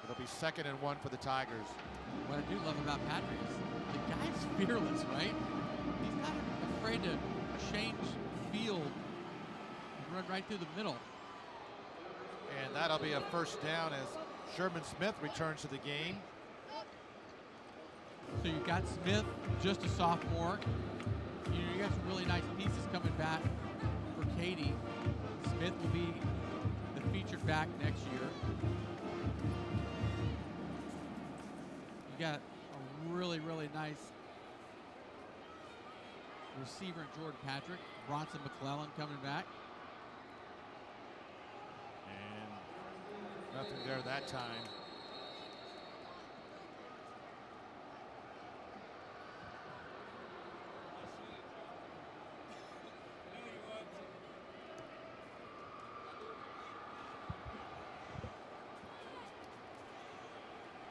It'll be 2nd and 1 for the Tigers. What I do love about Patrick is the guy's fearless, right? He's not afraid to change field and run right through the middle. And that'll be a first down as Sherman Smith returns to the game. So you've got Smith, just a sophomore. You got some really nice pieces coming back for Katy. Smith will be the featured back next year. You got a really, really nice receiver in Jordan Patrick. Bronson McClellan coming back. And nothing there that time.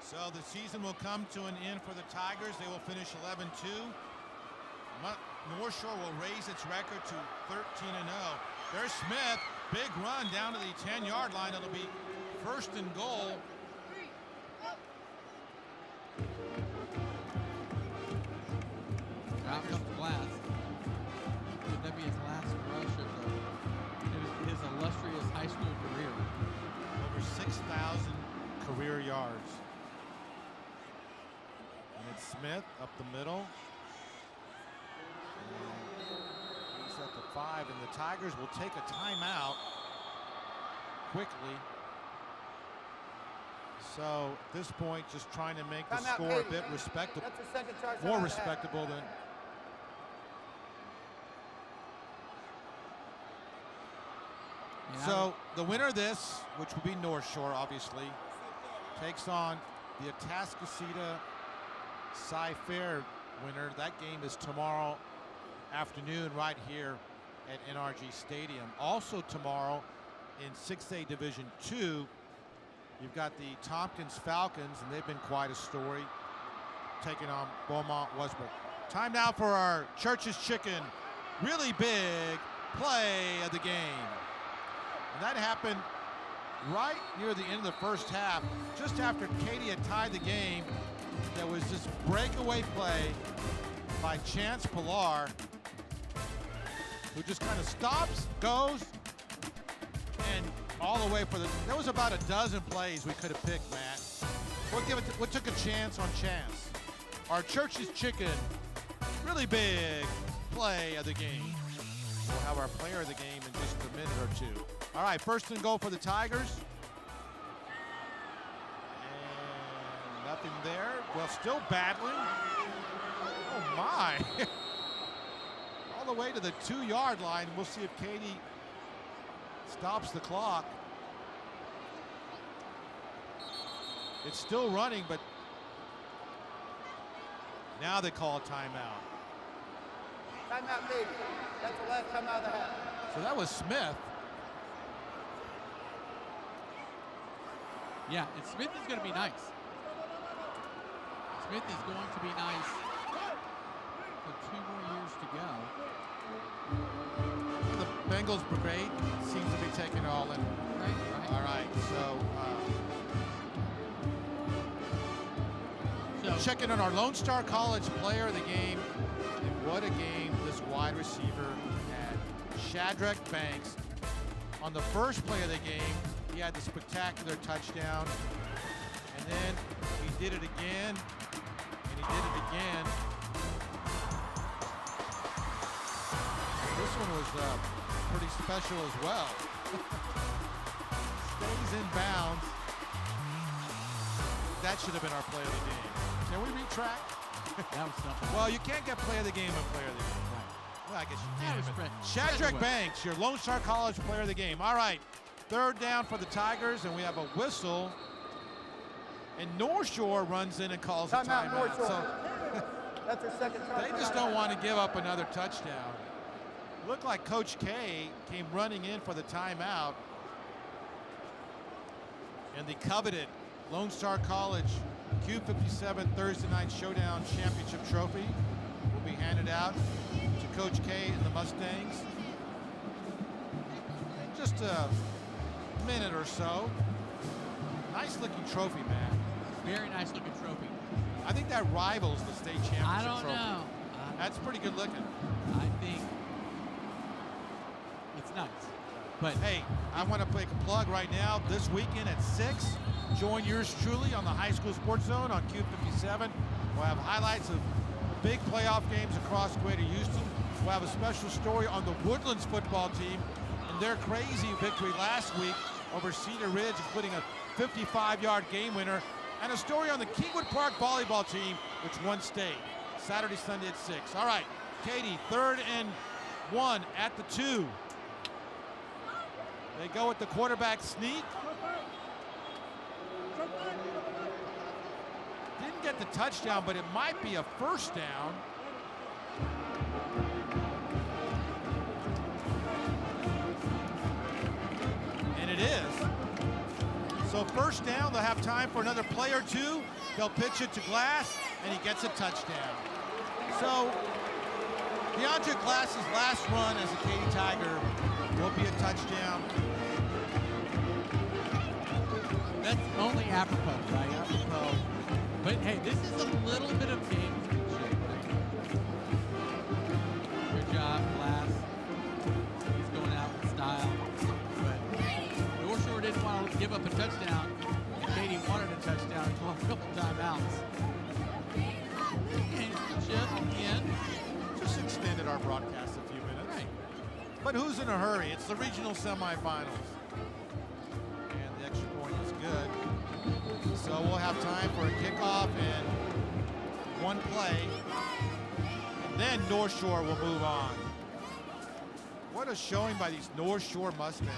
So the season will come to an end for the Tigers. They will finish 11-2. North Shore will raise its record to 13-0. There's Smith, big run down to the 10-yard line. It'll be 1st and goal. Out comes Glass. Could that be his last rush of his illustrious high school career? Over 6,000 career yards. And it's Smith up the middle. And he's at the 5, and the Tigers will take a timeout quickly. So at this point, just trying to make the Timeout, score a Katy. bit respectable, That's the second charge. more respectable than. Yeah. So the winner of this, which will be North Shore, obviously, takes on the Atascocita Cy-Fair winner. That game is tomorrow afternoon right here at NRG Stadium. Also tomorrow in 6A Division II, you've got the Tompkins Falcons, and they've been quite a story, taking on Beaumont Westbrook. Time now for our Church's Chicken really big play of the game. And that happened right near the end of the first half, just after Katy had tied the game. There was this breakaway play by Chance Pilar, who just kind of stops, goes, all the way for the. There was about a dozen plays we could have picked, Matt. We took a chance on chance. Our Church's Chicken, really big play of the game. We'll have our player of the game in just a minute or two. All right, first and goal for the Tigers. And nothing there. Well, still battling. Oh, my. All the way to the 2-yard line. We'll see if Katy stops the clock. It's still running, but now they call a timeout. Timeout, Katy. That's the last timeout of the half. So that was Smith. Yeah, and Smith is going to be nice. Smith is going to be nice for 2 more years to go. The Bengals brigade seems to be taking it all in. Right. All right, so checking on our Lone Star College player of the game. And what a game this wide receiver had. Shadrack Banks. On the first play of the game, he had the spectacular touchdown. And then he did it again. And he did it again. This one was pretty special as well. Stays in bounds. That should have been our play of the game. Can we retract? That was something. Well, you can't get play of the game and player of the game. Right. Well, I guess you That can. was But spread Shadrack away. Banks, your Lone Star College player of the game. All right, third down for the Tigers, and we have a whistle. And North Shore runs in and calls a Timeout, timeout. North Shore. So That's their second time. they just don't want to give up another touchdown. Looked like Coach K came running in for the timeout. And the coveted Lone Star College Kube57 Thursday Night Showdown Championship Trophy will be handed out to Coach K and the Mustangs in just a minute or so. Nice looking trophy, man. Very nice looking trophy. I think that rivals the state championship I don't trophy. know. That's pretty good looking. I think it's nice. But Hey, I want to make a plug right now. This weekend at 6, join yours truly on the High School Sports Zone on Kube57. We'll have highlights of big playoff games across Greater Houston. We'll have a special story on the Woodlands football team and their crazy victory last week over Cedar Ridge, including a 55-yard game winner, and a story on the Kingwood Park volleyball team, which won state. Saturday, Sunday at 6. All right, Katy, 3rd and 1 at the 2. They go with the quarterback sneak. Didn't get the touchdown, but it might be a first down. And it is. So first down, they'll have time for another play or two. They'll pitch it to Glass, and he gets a touchdown. So DeAndre Glass's last run as a Katy Tiger will be a touchdown. that's only apropos, right? Apropos. But hey, this is a little bit of gamesmanship. Good job, Glass. He's going out with style. But North Shore didn't want to give up a touchdown. Katy wanted a touchdown, called a couple timeouts. Gamesmanship again. Just extended our broadcast a few minutes. Right. But who's in a hurry? It's the regional semifinals. And the extra point is good. So we'll have time for a kickoff and one play. And then North Shore will move on. What a showing by these North Shore Mustangs.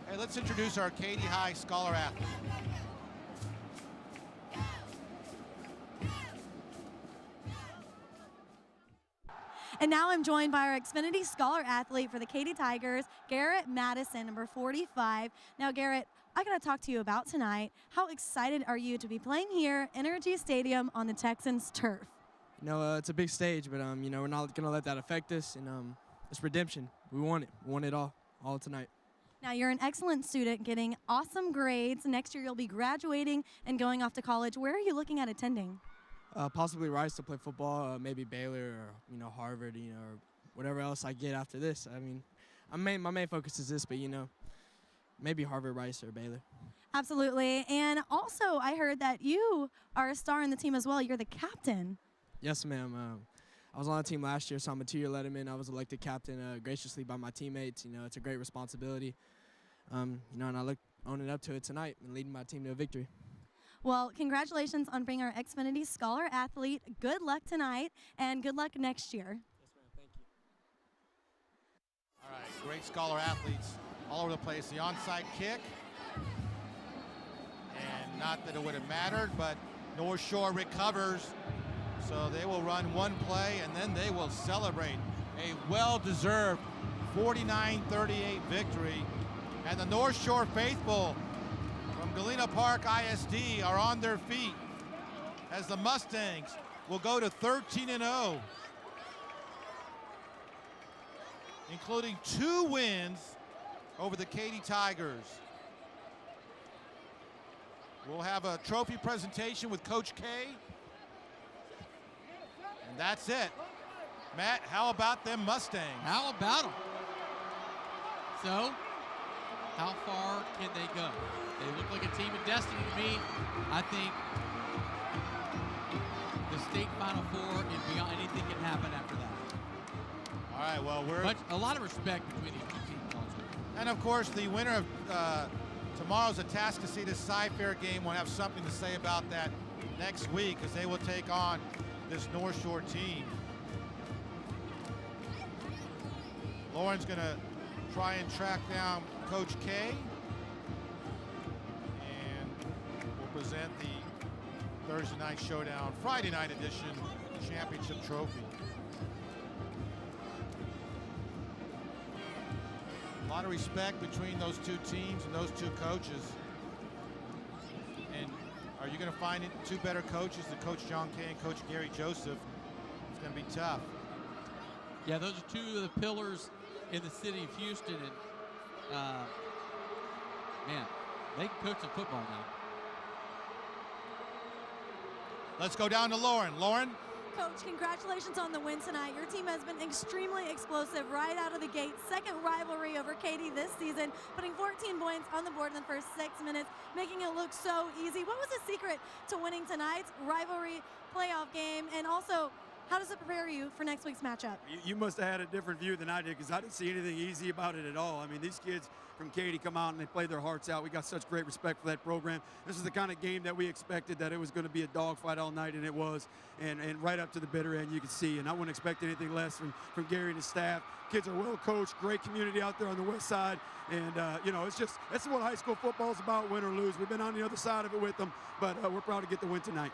Hey, let's introduce our Katy High Scholar athlete. And now I'm joined by our Xfinity Scholar athlete for the Katy Tigers, Garrett Madison, number 45. Now, Garrett, I got to talk to you about tonight. How excited are you to be playing here, Energy Stadium, on the Texans' turf? You know, it's a big stage, but you know, we're not gonna let that affect us. And it's redemption. We won it. We won it all tonight. Now, you're an excellent student, getting awesome grades. Next year, you'll be graduating and going off to college. Where are you looking at attending? Possibly Rice to play football, maybe Baylor or Harvard, or whatever else I get after this. I mean, my main focus is this, but you know, maybe Harvard, Rice, or Baylor. Absolutely. And also, I heard that you are a star in the team as well. You're the captain. Yes, ma'am. I was on the team last year, so I'm a 2-year letterman. I was elected captain graciously by my teammates. You know, it's a great responsibility. You know, and I look owning up to it tonight and leading my team to a victory. Well, congratulations on being our Xfinity Scholar Athlete. Good luck tonight, and good luck next year. Yes, ma'am. Thank you. All right, great Scholar athletes all over the place. The onside kick. And not that it would have mattered, but North Shore recovers. So they will run one play, and then they will celebrate a well-deserved 49-38 victory. And the North Shore faithful from Galena Park ISD are on their feet as the Mustangs will go to 13-0, including 2 wins over the Katy Tigers. We'll have a trophy presentation with Coach K. And that's it. Matt, how about them Mustangs? How about them? So, how far can they go? They look like a team of destiny to me. I think the state Final Four and beyond, anything can happen after that. All right, well, But a lot of respect between these two teams also. and of course, the winner of tomorrow's Atascocita Cy-Fair game will have something to say about that next week, as they will take on this North Shore team. Lauren's gonna try and track down Coach K, and we'll present the Thursday night showdown, Friday night edition championship trophy. A lot of respect between those two teams and those two coaches. And are you going to find 2 better coaches than Coach John Kay and Coach Gary Joseph? It's going to be tough. Yeah, those are 2 of the pillars in the city of Houston, and man, they can coach some football now. Let's go down to Lauren. Lauren? Coach, congratulations on the win tonight. Your team has been extremely explosive right out of the gate. Second rivalry over Katy this season, putting 14 points on the board in the first 6 minutes, making it look so easy. What was the secret to winning tonight's rivalry playoff game? And also, how does it prepare you for next week's matchup? You must have had a different view than I did, because I didn't see anything easy about it at all. I mean, these kids from Katy come out and they play their hearts out. We got such great respect for that program. This is the kind of game that we expected, that it was going to be a dogfight all night, and it was. And right up to the bitter end, you can see. And I wouldn't expect anything less from Gary and his staff. Kids are well coached, great community out there on the west side. And, you know, that's what high school football is about, win or lose. We've been on the other side of it with them, but we're proud to get the win tonight.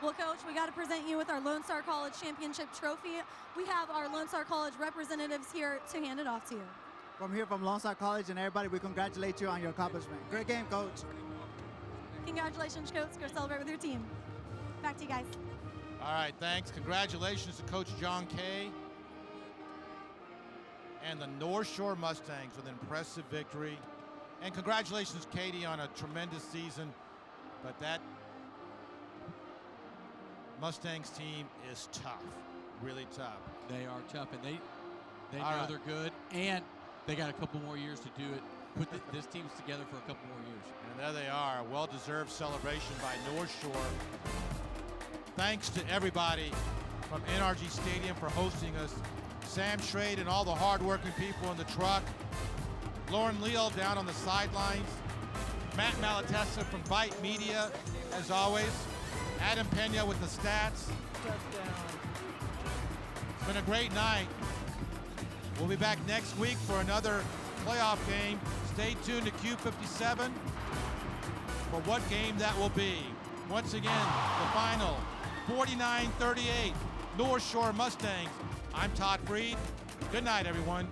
Well, Coach, we got to present you with our Lone Star College Championship trophy. We have our Lone Star College representatives here to hand it off to you. From here from Lone Star College and everybody, we congratulate you on your accomplishment. Great game, Coach. Congratulations, Coach. Go celebrate with your team. Back to you guys. All right, thanks. Congratulations to Coach John Kay and the North Shore Mustangs with an impressive victory. And congratulations, Katy, on a tremendous season. But that Mustangs team is tough, really tough. They are tough, and they know All right. they're good, and they got a couple more years to do it. Put this team's together for a couple more years. And there they are, a well-deserved celebration by North Shore. Thanks to everybody from NRG Stadium for hosting us. Sam Schrade and all the hardworking people in the truck. Lauren Leal down on the sidelines. Matt Malatesta from Byte Media, as always. Adam Pena with the stats. It's been a great night. We'll be back next week for another playoff game. Stay tuned to Kube57 for what game that will be. Once again, the final, 49-38, North Shore Mustangs. I'm Todd Freed. Good night, everyone.